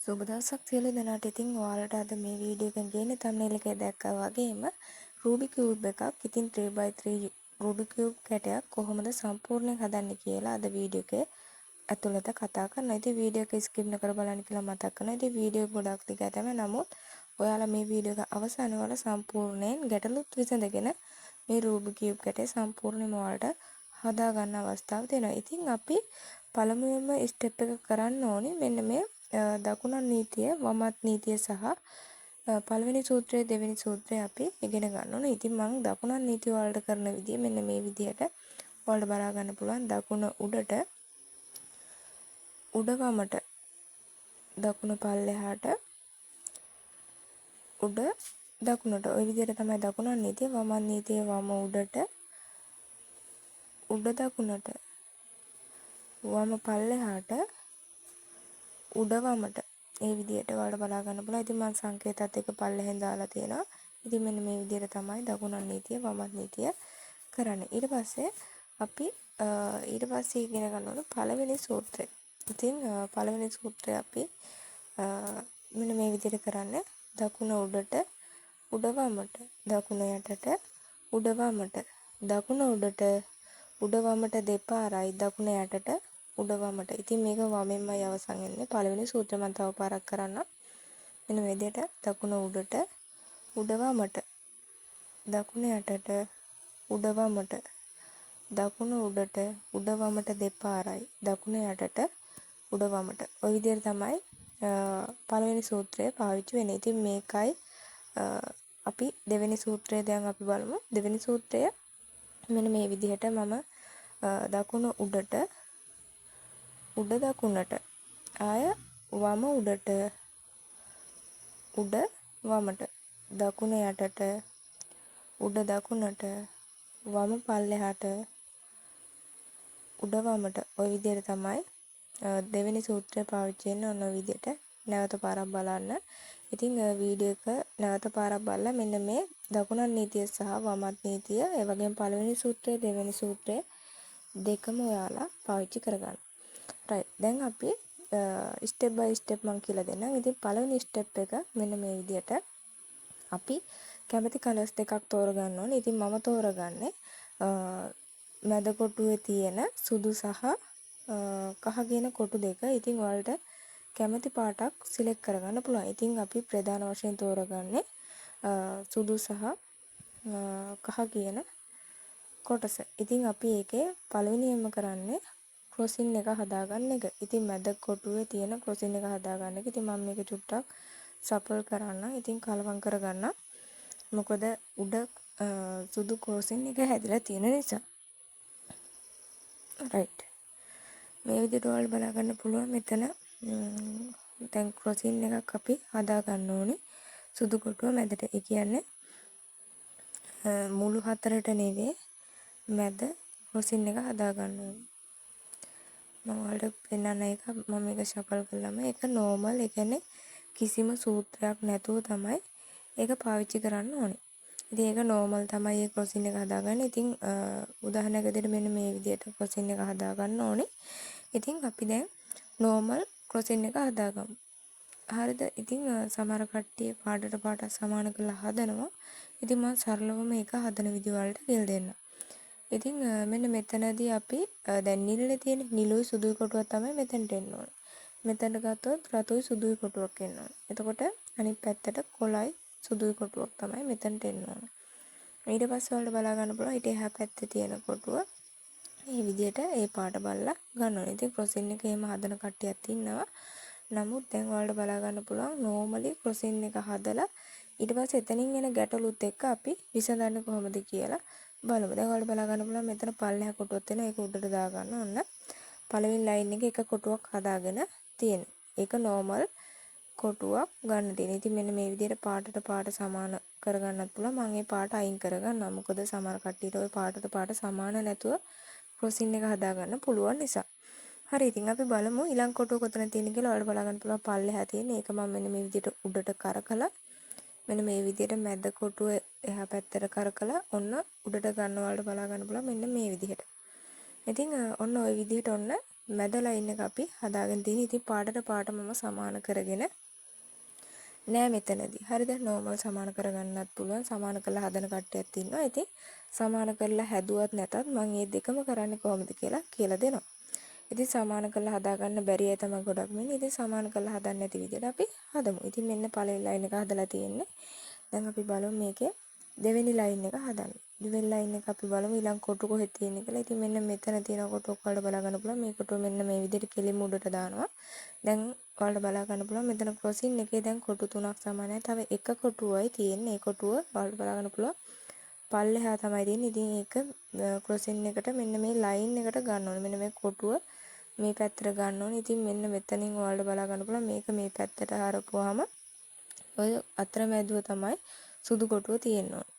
සුබ දවසක් සියලු දෙනාට. ඉතින් ඔයාලට අද මේ වීඩියෝ එකෙන් ගේන්නේ thumbnail එකේ දැක්කා වගේම Rubik cube එකක්. ඉතින් 3x3 Rubik cube කැටයක් කොහොමද සම්පූර්ණයෙන් හදන්නේ කියලා අද වීඩියෝ එකේ ඇතුළත කතා කරනවා. ඉතින් වීඩියෝ එක ස්කිප් නොකර බලන්න කියලා මතක් කරනවා. ඉතින් වීඩියෝ ගොඩක් දිගයි තමයි. නමුත් ඔයාලා මේ වීඩියෝ එක අවසානයේ වල සම්පූර්ණයෙන් ගැටලුත් විසඳගෙන මේ Rubik cube කැටේ සම්පූර්ණයෙන්ම ඔයාලට හදා ගන්න අවස්ථාව දෙනවා. ඉතින් අපි පළමුවෙන්ම ස්ටෙප් එක කරන්න ඕනේ මෙන්න මේ දකුණත් නීතිය වමත් නීතිය සහ පළවෙනි සූත්‍රය දෙවෙනි සූත්‍රය අපි ඉගෙන ගන්න ඕනේ. ඉතින් මම දකුණත් නීතිය වලට කරන විදිය මෙන්න මේ විදියට ඔයාලට බලා ගන්න පුළුවන්. දකුණ උඩට උඩ වමට දකුණ පල්ලෙහාට උඩ දකුණට ওই විදියට තමයි දකුණත් නීතිය වමත් නීතිය වම උඩට උඩ දකුණට වම පල්ලෙහාට උඩ වමට මේ විදියට ඔයාලට බලා ගන්න පුළුවන්. ඉතින් මම සංකේතات එක පල්ලෙහෙන් දාලා තියෙනවා. ඉතින් මෙන්න මේ විදියට තමයි දකුණත් නීතිය වමත් නීතිය කරන්නේ. ඊට පස්සේ අපි ඉගෙන ගන්න ඕන පළවෙනි සූත්‍රය. ඉතින් පළවෙනි සූත්‍රය අපි මෙන්න මේ විදියට කරන්නේ. දකුණ උඩට උඩ වමට දකුණ යටට උඩ වමට දකුණ උඩට උඩ වමට දෙපාරයි දකුණ යටට උඩ වමට. ඉතින් මේක වමෙන්මයි අවසන් වෙන්නේ. පළවෙනි සූත්‍රය මම තව පාරක් කරන්නම්. මෙන්න මේ විදිහට දකුණ උඩට උඩ වමට දකුණ යටට උඩ වමට දකුණ උඩට උඩ වමට දෙපාරයි දකුණ යටට උඩ වමට. ওই විදිහට තමයි පළවෙනි සූත්‍රය පාවිච්චි වෙන්නේ. ඉතින් මේකයි අපි දෙවෙනි සූත්‍රය දැන් අපි බලමු. දෙවෙනි සූත්‍රය මෙන්න මේ විදිහට මම දකුණ උඩට උඩ දකුණට ආය වම උඩට උඩ වමට දකුණ යටට උඩ දකුණට වම පල්ලෙහාට උඩ වමට. ওই විදිහට තමයි දෙවෙනි සූත්‍රය පාවිච්චි වෙන්නේ. ඔන්න ඔය විදිහට නැවත පාරක් බලන්න. ඉතින් වීඩියෝ එක නැවත පාරක් බලලා මෙන්න මේ දකුණත් නීතිය සහ වමත් නීතිය ඒ වගේම පළවෙනි සූත්‍රය දෙවෙනි සූත්‍රය දෙකම ඔයාලා පාවිච්චි කරගන්න. right. දැන් අපි ස්ටෙප් බයි ස්ටෙප් මම කියලා දෙන්නම්. ඉතින් පළවෙනි ස්ටෙප් එක මෙන්න මේ විදිහට අපි කැමති කලර්ස් දෙකක් තෝරගන්න ඕනේ. ඉතින් මම තෝරගන්නේ මැද කොටුවේ තියෙන සුදු සහ කහ කියන කොටු දෙක. ඉතින් ඔයාලට කැමති පාටක් සිලෙක්ට් කරගන්න පුළුවන්. ඉතින් අපි ප්‍රධාන වශයෙන් තෝරගන්නේ සුදු සහ කහ කියන කොටස. ඉතින් අපි ඒකේ පළවෙනියෙන්ම කරන්නේ ක්‍රොසින් එක හදාගන්න එක. ඉතින් මැද කොටුවේ තියෙන ක්‍රොසින් එක හදාගන්න එක. ඉතින් මම මේක චුට්ටක් සපල් කරන්න. ඉතින් කලවම් කරගන්න. මොකද උඩ සුදු ක්‍රොසින් එක හැදලා තියෙන නිසා. right. මේ විදිහට ඔයාලා බලා ගන්න පුළුවන්. මෙතන දැන් ක්‍රොසින් එකක් අපි හදා ගන්න ඕනේ. සුදු කොටුව මැදට. ඒ කියන්නේ මුළු හතරට නෙවෙයි මැද ක්‍රොසින් එක හදා ගන්න ඕනේ. මම ඔයාලට පෙන්නන එක මම මේක ෂෆල් කළාම ඒක නෝමල්. ඒ කියන්නේ කිසිම සූත්‍රයක් නැතුව තමයි ඒක පාවිච්චි කරන්න ඕනේ. ඉතින් ඒක නෝමල් තමයි ඒ ක්‍රොසින් එක හදාගන්න. ඉතින් උදාහරණයක් විදිහට මෙන්න මේ විදිහට ක්‍රොසින් එක හදා ගන්න ඕනේ. ඉතින් අපි දැන් නෝමල් ක්‍රොසින් එක හදාගමු. හරිද? ඉතින් සමහර කට්ටිය පාටට පාට සමාන කරලා හදනවා. ඉතින් මම සරලවම මේක හදන විදිහ වලට කියලා දෙන්නම්. ඉතින් මෙන්න මෙතනදී අපි දැන් නිල්ලේ තියෙන නිලුයි සුදුයි කොටුවක් තමයි මෙතනට එන්න ඕනේ. මෙතනට ගත්තොත් රතුයි සුදුයි කොටුවක් එන්න ඕනේ. එතකොට අනිත් පැත්තට කොළයි සුදුයි කොටුවක් තමයි මෙතනට එන්න ඕනේ. ඊට පස්සේ ඔයාලට බලා ගන්න පුළුවන් ඊට එහා පැත්තේ තියෙන කොටුව මේ විදිහට ඒ පාට බලලා ගන්න ඕනේ. ඉතින් ක්‍රොසින් එක එහෙම හදන කට්ටියක් ඉන්නවා. නමුත් දැන් ඔයාලට බලා ගන්න පුළුවන් නෝමලි ක්‍රොසින් එක හදලා ඊට පස්සේ එතනින් එන ගැටලුත් එක්ක අපි විසඳන්නේ කොහොමද කියලා බලමු. දැන් ඔයාලට බලා ගන්න පුළුවන් මෙතන පල්ලෙහා කොටුවක් තියෙනවා. ඒක උඩට දා ගන්න ඕන. පළවෙනි ලයින් එකේ එක කොටුවක් හදාගෙන තියෙනවා. ඒක නෝමල් කොටුවක් ගන්න තියෙනවා. ඉතින් මෙන්න මේ විදිහට පාටට පාට සමාන කරගන්නත් පුළුවන්. මම මේ පාට අයින් කරගන්නවා. මොකද සමහර කට්ටියට ওই පාටට පාට සමාන නැතුව ක්‍රොසින් එක හදාගන්න පුළුවන් නිසා. හරි. ඉතින් අපි බලමු ඊළඟ කොටුව කොතන තියෙන කියලා. ඔයාලට බලා ගන්න පුළුවන් පල්ලෙහා තියෙන. ඒක මම මෙන්න මේ විදිහට උඩට කරකලා මෙන්න මේ විදිහට මැද කොටුව එහා පැත්තට කරකලා ඔන්න උඩට ගන්න. ඔයාලට බලා ගන්න පුළුවන් මෙන්න මේ විදිහට. ඉතින් ඔන්න ওই විදිහට ඔන්න මැද ලයින් එක අපි හදාගෙන තියෙන. ඉතින් පාටට පාට මම සමාන කරගෙන නෑ මෙතනදී. හරිද? නෝමල් සමාන කරගන්නත් පුළුවන්. සමාන කරලා හදන කට්ටියක් ඉන්නවා. ඉතින් සමාන කරලා හැදුවත් නැතත් මම මේ දෙකම කරන්නේ කොහොමද කියලා දෙනවා. ඉතින් සමාන කරලා හදාගන්න බැරි අය තමයි ගොඩක් වෙන්නේ. ඉතින් සමාන කරලා හදන්න නැති විදිහට අපි හදමු. ඉතින් මෙන්න පළවෙනි ලයින් එක හදලා තියෙන්නේ. දැන් අපි බලමු මේකේ දෙවෙනි ලයින් එක හදන්න. දෙවෙනි ලයින් එක අපි බලමු ඊළඟ කොටු කොහෙද තියෙන්නේ කියලා. ඉතින් මෙන්න මෙතන තියෙන කොටු ඔයාලට බලා ගන්න පුළුවන්. මේ කොටුව මෙන්න මේ විදිහට කෙලින්ම උඩට දානවා. දැන් ඔයාලට බලා ගන්න පුළුවන් මෙතන ක්‍රොසින් එකේ දැන් කොටු තුනක් සමානයි. තව එක කොටුවයි තියෙන්නේ. ඒ කොටුව ඔයාලට බලා ගන්න පුළුවන්. පල්ලෙහා තමයි තියෙන්නේ. ඉතින් ඒක ක්‍රොසින් එකට මෙන්න මේ ලයින් එකට ගන්න ඕනේ. මෙන්න මේ කොටුව මේ පැත්තට ගන්න ඕනේ. ඉතින් මෙන්න මෙතනින් ඔයාලට බලා ගන්න පුළුවන් මේක මේ පැත්තට හරපුවාම ඔය අතරමැදුව තමයි සුදු කොටුව තියෙන්න ඕනේ.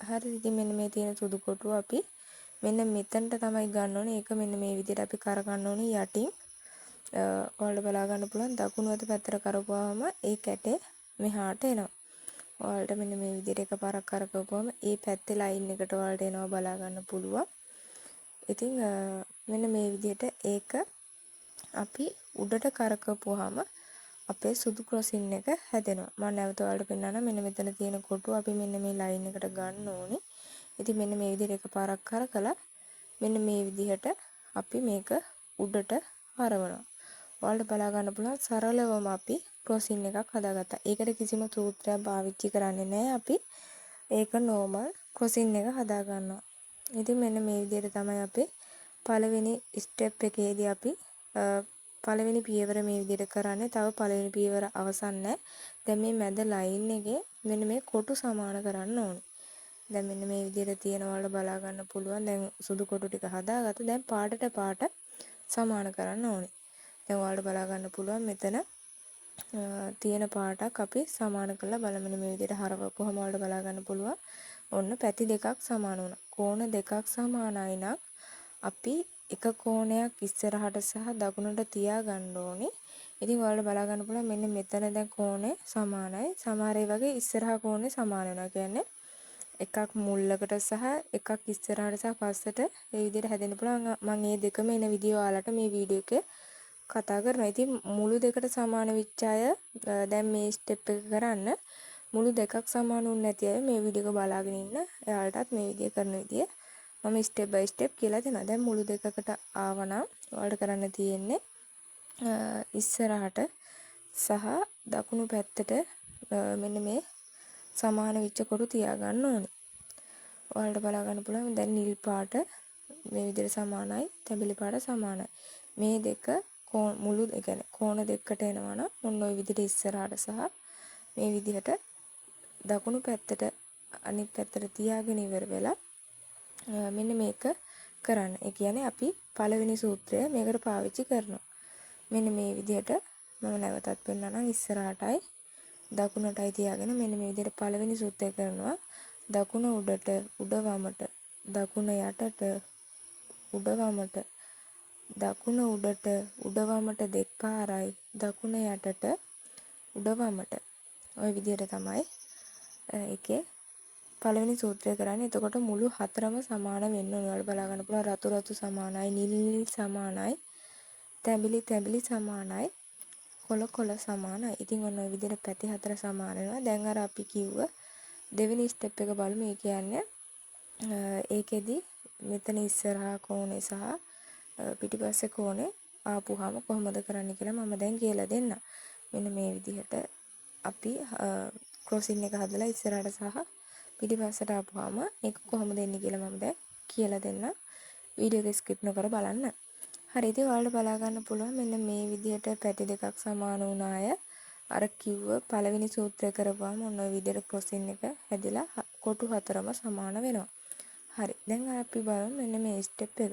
හරිද? ඉතින් මෙන්න මේ තියෙන සුදු කොටුව අපි මෙන්න මෙතනට තමයි ගන්න ඕනේ. ඒක මෙන්න මේ විදිහට අපි කර ගන්න ඕනේ යටින්. ඔයාලට බලා ගන්න පුළුවන් දකුණු අත පැත්තට කරපුවාම ඒ කැටේ මෙහාට එනවා. ඔයාලට මෙන්න මේ විදිහට එකපාරක් කරකවපුවාම ඒ පැත්තේ ලයින් එකට ඔයාලට එනවා බලා ගන්න පුළුවන්. ඉතින් මෙන්න මේ විදිහට ඒක අපි උඩට කරකවපුවාම අපේ සුදු ක්‍රොසින් එක හැදෙනවා. මම නැවත ඔයාලට පෙන්නන්නම්. මෙන්න මෙතන තියෙන කොටුව අපි මෙන්න මේ ලයින් එකට ගන්න ඕනේ. ඉතින් මෙන්න මේ විදිහට එකපාරක් කරකලා මෙන්න මේ විදිහට අපි මේක උඩට හරවනවා. ඔයාලට බලා ගන්න පුළුවන් සරලවම අපි ක්‍රොසින් එකක් හදාගත්තා. ඒකට කිසිම සූත්‍රයක් පාවිච්චි කරන්නේ නැහැ අපි. ඒක නෝමල් ක්‍රොසින් එක හදා ගන්නවා. ඉතින් මෙන්න මේ විදිහට තමයි අපි පළවෙනි ස්ටෙප් එකේදී අපි පළවෙනි පියවර මේ විදිහට කරන්නේ. තව පළවෙනි පියවර අවසන් නැහැ. දැන් මේ මැද ලයින් එකේ මෙන්න මේ කොටු සමාන කරන්න ඕනේ. දැන් මෙන්න මේ විදිහට තියෙනවල බලා ගන්න පුළුවන්. දැන් සුදු කොටු ටික හදාගත්තා. දැන් පාටට පාට සමාන කරන්න ඕනේ. දැන් ඔයාලට බලා ගන්න පුළුවන් මෙතන තියෙන පාටක් අපි සමාන කරලා බලමු. මේ විදිහට හරවපුවම ඔයාලට බලා ගන්න පුළුවන්. ඔන්න පැති දෙකක් සමාන වුණා. කෝණ දෙකක් සමානයි නම් අපි එක කෝණයක් ඉස්සරහට සහ දකුණට තියා ගන්න ඕනේ. ඉතින් ඔයාලට බලා ගන්න පුළුවන් මෙන්න මෙතන දැන් කෝණය සමානයි. සමහර ඒ වගේ ඉස්සරහා කෝණය සමාන වෙනවා. කියන්නේ එකක් මුල්ලකට සහ එකක් ඉස්සරහට සහ පස්සට මේ විදිහට හැදෙන්න පුළුවන්. මම මේ දෙකම එන වීඩියෝ ඔයාලට මේ වීඩියෝ එකේ කතා කරනවා. ඉතින් මුළු දෙකට සමාන වෙච්ච අය දැන් මේ ස්ටෙප් එක කරන්න. මුළු දෙකක් සමාන වුනේ නැති අය මේ වීඩියෝ එක බලාගෙන ඉන්න. එයාලටත් මේ විදිය කරන විදිය මම ස්ටෙප් බයි ස්ටෙප් කියලා දෙනවා. දැන් මුළු දෙකකට ආවනම් ඔයාලට කරන්න තියෙන්නේ ඉස්සරහට සහ දකුණු පැත්තට මෙන්න මේ සමාන වෙච්ච කොටු තියාගන්න ඕනේ. ඔයාලට බලා ගන්න පුළුවන් දැන් නිල් පාට මේ විදිහට සමානයි, තැඹිලි පාට සමානයි. මේ දෙක මුළු ඒ කියන්නේ කෝණ දෙකකට එනවනම් ඔන්න ඔය විදිහට ඉස්සරහට සහ මේ විදිහට දකුණු පැත්තට අනිත් පැත්තට තියාගෙන ඉවර වෙලා මෙන්න මේක කරන්න. ඒ කියන්නේ අපි පළවෙනි සූත්‍රය මේකට පාවිච්චි කරනවා. මෙන්න මේ විදිහට මම නැවතත් පෙන්නනම් ඉස්සරහටයි දකුණටයි තියාගෙන මෙන්න මේ විදිහට පළවෙනි සූත්‍රය කරනවා. දකුණ උඩට උඩ වමට දකුණ යටට උඩ වමට දකුණ උඩට උඩ වමට දෙපාරයි දකුණ යටට උඩ වමට ওই විදිහට තමයි ඒකේ පළවෙනි සූත්‍රය කරන්නේ. එතකොට මුළු හතරම සමාන වෙන්න ඕන. ඔයාලා බලා ගන්න පුළුවන් රතු රතු සමානයි, නිල් නිල් සමානයි, තැඹිලි තැඹිලි සමානයි, කොළ කොළ සමානයි. ඉතින් ඔන්න ඔය විදිහට පැති හතර සමාන වෙනවා. දැන් අර අපි කිව්ව දෙවෙනි ස්ටෙප් එක බලමු. ඒ කියන්නේ ඒකෙදි මෙතන ඉස්සරහා කෝණේ සහ පිටිපස්සේ කෝණේ ආපුවාම කොහොමද කරන්න කියලා මම දැන් කියලා දෙන්නම්. මෙන්න මේ විදිහට අපි ක්‍රොසින් එක හදලා ඉස්සරහට සහ පිටිපස්සට ආපුවාම ඒක කොහොමද එන්නේ කියලා මම දැන් කියලා දෙන්නම්. වීඩියෝ එක ස්කිප් නොකර බලන්න. හරි ඉතින් ඔයාලට බලා ගන්න පුළුවන් මෙන්න මේ විදිහට පැති දෙකක් සමාන වුණ අය අර කිව්ව පළවෙනි සූත්‍රය කරපුවාම ඔන්න ඔය විදිහට ක්‍රොසින් එක හැදිලා කොටු හතරම සමාන වෙනවා. හරි. දැන් අපි බලමු මෙන්න මේ ස්ටෙප් එක.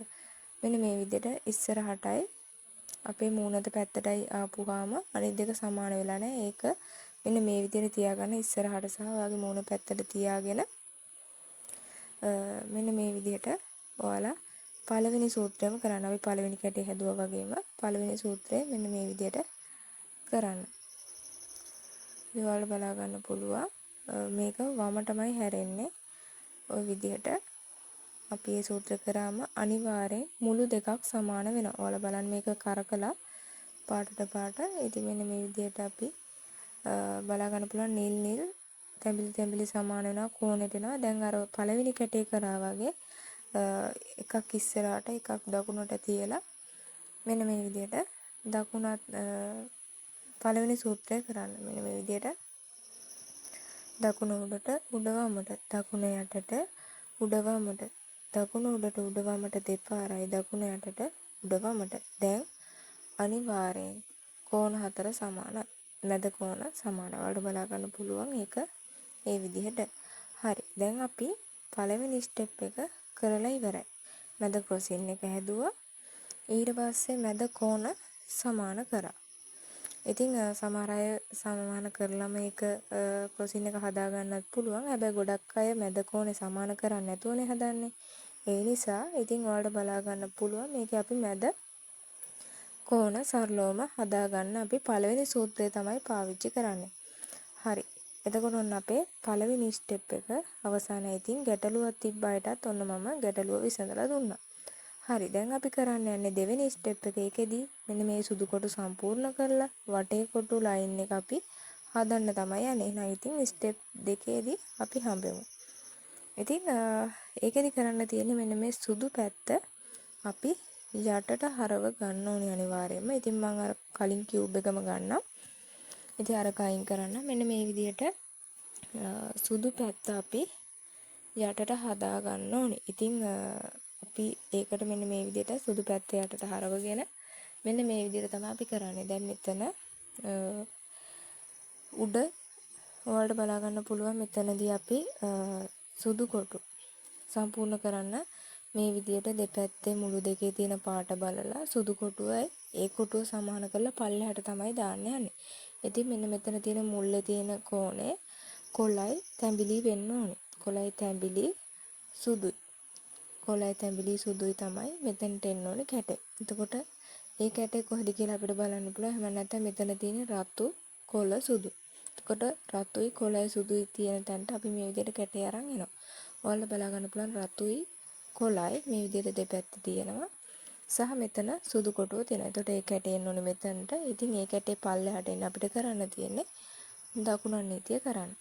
මෙන්න මේ විදිහට ඉස්සරහටයි අපේ මූණත පැත්තටයි ආපුවාම අනිත් දෙක සමාන වෙලා නැහැ. ඒක මෙන්න මේ විදිහට තියාගන්න ඉස්සරහට සහ ඔයාගේ මූණ පැත්තට තියාගෙන මෙන්න මේ විදිහට ඔයාලා පළවෙනි සූත්‍රයම කරන්න. අපි පළවෙනි කැටේ හැදුවා වගේම පළවෙනි සූත්‍රය මෙන්න මේ විදිහට කරන්න. ඔයාලා බලා ගන්න පුළුවන් මේක වමටමයි හැරෙන්නේ. ওই විදිහට අපි මේ සූත්‍රය කරාම අනිවාර්යෙන් මුළු දෙකක් සමාන වෙනවා. ඔයාලා බලන්න මේක කරකලා පාටට පාට. ඉතින් මෙන්න මේ විදිහට අපි බලා ගන්න පුළුවන් නිල් නිල් තැඹිලි සමාන වෙනවා කෝණෙට එනවා. දැන් අර පළවෙනි කැටේ කරා වගේ එකක් ඉස්සරහට එකක් දකුණට තියලා මෙන්න මේ විදිහට දකුණත් පළවෙනි සූත්‍රය කරන්න. මෙන්න මේ විදිහට දකුණ උඩට උඩ වමට දකුණ යටට උඩ වමට දකුණ උඩට උඩ වමට දෙපාරයි දකුණ යටට උඩ වමට. දැන් අනිවාර්යෙන් කෝණ හතර සමානයි. මැද කෝණ සමානයි. වලට බලා ගන්න පුළුවන් ඒක ඒ විදිහට. හරි. දැන් අපි පළවෙනි ස්ටෙප් එක කරලා ඉවරයි. මැද ක්‍රොසින් එක හැදුවා. ඊට පස්සේ මැද කෝණ සමාන කරා. ඉතින් සමහර අය සමාන කරලා මේක ක්‍රොසින් එක හදා ගන්නත් පුළුවන්. හැබැයි ගොඩක් අය මැද කෝණේ සමාන කරන්නේ නැතුවනේ හදන්නේ. ඒ නිසා ඉතින් ඔයාලට බලා ගන්න පුළුවන් මේකේ අපි මැද කෝණ සරලවම හදා ගන්න අපි පළවෙනි සූත්‍රය තමයි පාවිච්චි කරන්නේ. හරි. එතකොට ඔන්න අපේ පළවෙනි ස්ටෙප් එක අවසානයේ ඉතින් ගැටලුවක් තිබ්බ අයටත් ඔන්න මම ගැටලුව විසඳලා දුන්නා. හරි. දැන් අපි කරන්න යන්නේ දෙවෙනි ස්ටෙප් එක. ඒකෙදි මෙන්න මේ සුදු කොටු සම්පූර්ණ කරලා වටේ කොටු ලයින් එක අපි හදන්න තමයි යන්නේ. එහෙනම් ඉතින් ස්ටෙප් දෙකේදී අපි හම්බෙමු. ඉතින් ඒකෙදි කරන්න තියෙන්නේ මෙන්න මේ සුදු පැත්ත අපි යටට හරව ගන්න ඕනේ අනිවාර්යයෙන්ම. ඉතින් මම අර කලින් කියුබ් එකම ගන්නම්. ඉතින් අර කයින් කරන්න මෙන්න මේ විදිහට සුදු පැත්ත අපි යටට හදා ගන්න ඕනේ. ඉතින් අපි ඒකට මෙන්න මේ විදිහට සුදු පැත්ත යටට හරවගෙන මෙන්න මේ විදිහට තමයි අපි කරන්නේ. දැන් මෙතන උඩ ඔයාලට බලා ගන්න පුළුවන් මෙතනදී අපි සුදු කොටු සම්පූර්ණ කරන්න මේ විදිහට දෙපැත්තේ මුළු දෙකේ තියෙන පාට බලලා සුදු කොටුවයි ඒ කොටුව සමාන කරලා පල්ලෙහාට තමයි දාන්න යන්නේ. ඉතින් මෙන්න මෙතන තියෙන මුල්ලේ තියෙන කෝණය කොළයි තැඹිලි වෙන්න ඕනේ. කොළයි තැඹිලි සුදුයි. කොළයි තැඹිලි සුදුයි තමයි මෙතනට එන්න ඕනේ කැටේ. එතකොට ඒ කැටේ කොහෙද කියලා අපිට බලන්න පුළුවන්. එහෙම නැත්නම් මෙතන තියෙන රතු කොළ සුදු. එතකොට රතුයි කොළයි සුදුයි තියෙන තැනට අපි මේ විදිහට කැටේ අරන් එනවා. ඔයාලා බලා ගන්න පුළුවන් රතුයි කොළයි මේ විදිහට දෙපැත්ත තියෙනවා. සහ මෙතන සුදු කොටුව තියෙනවා. එතකොට ඒ කැටේ එන්න ඕනේ මෙතනට. ඉතින් ඒ කැටේ පල්ලෙහාට එන්න අපිට කරන්න තියෙන්නේ දකුණන් නීතිය කරන්න.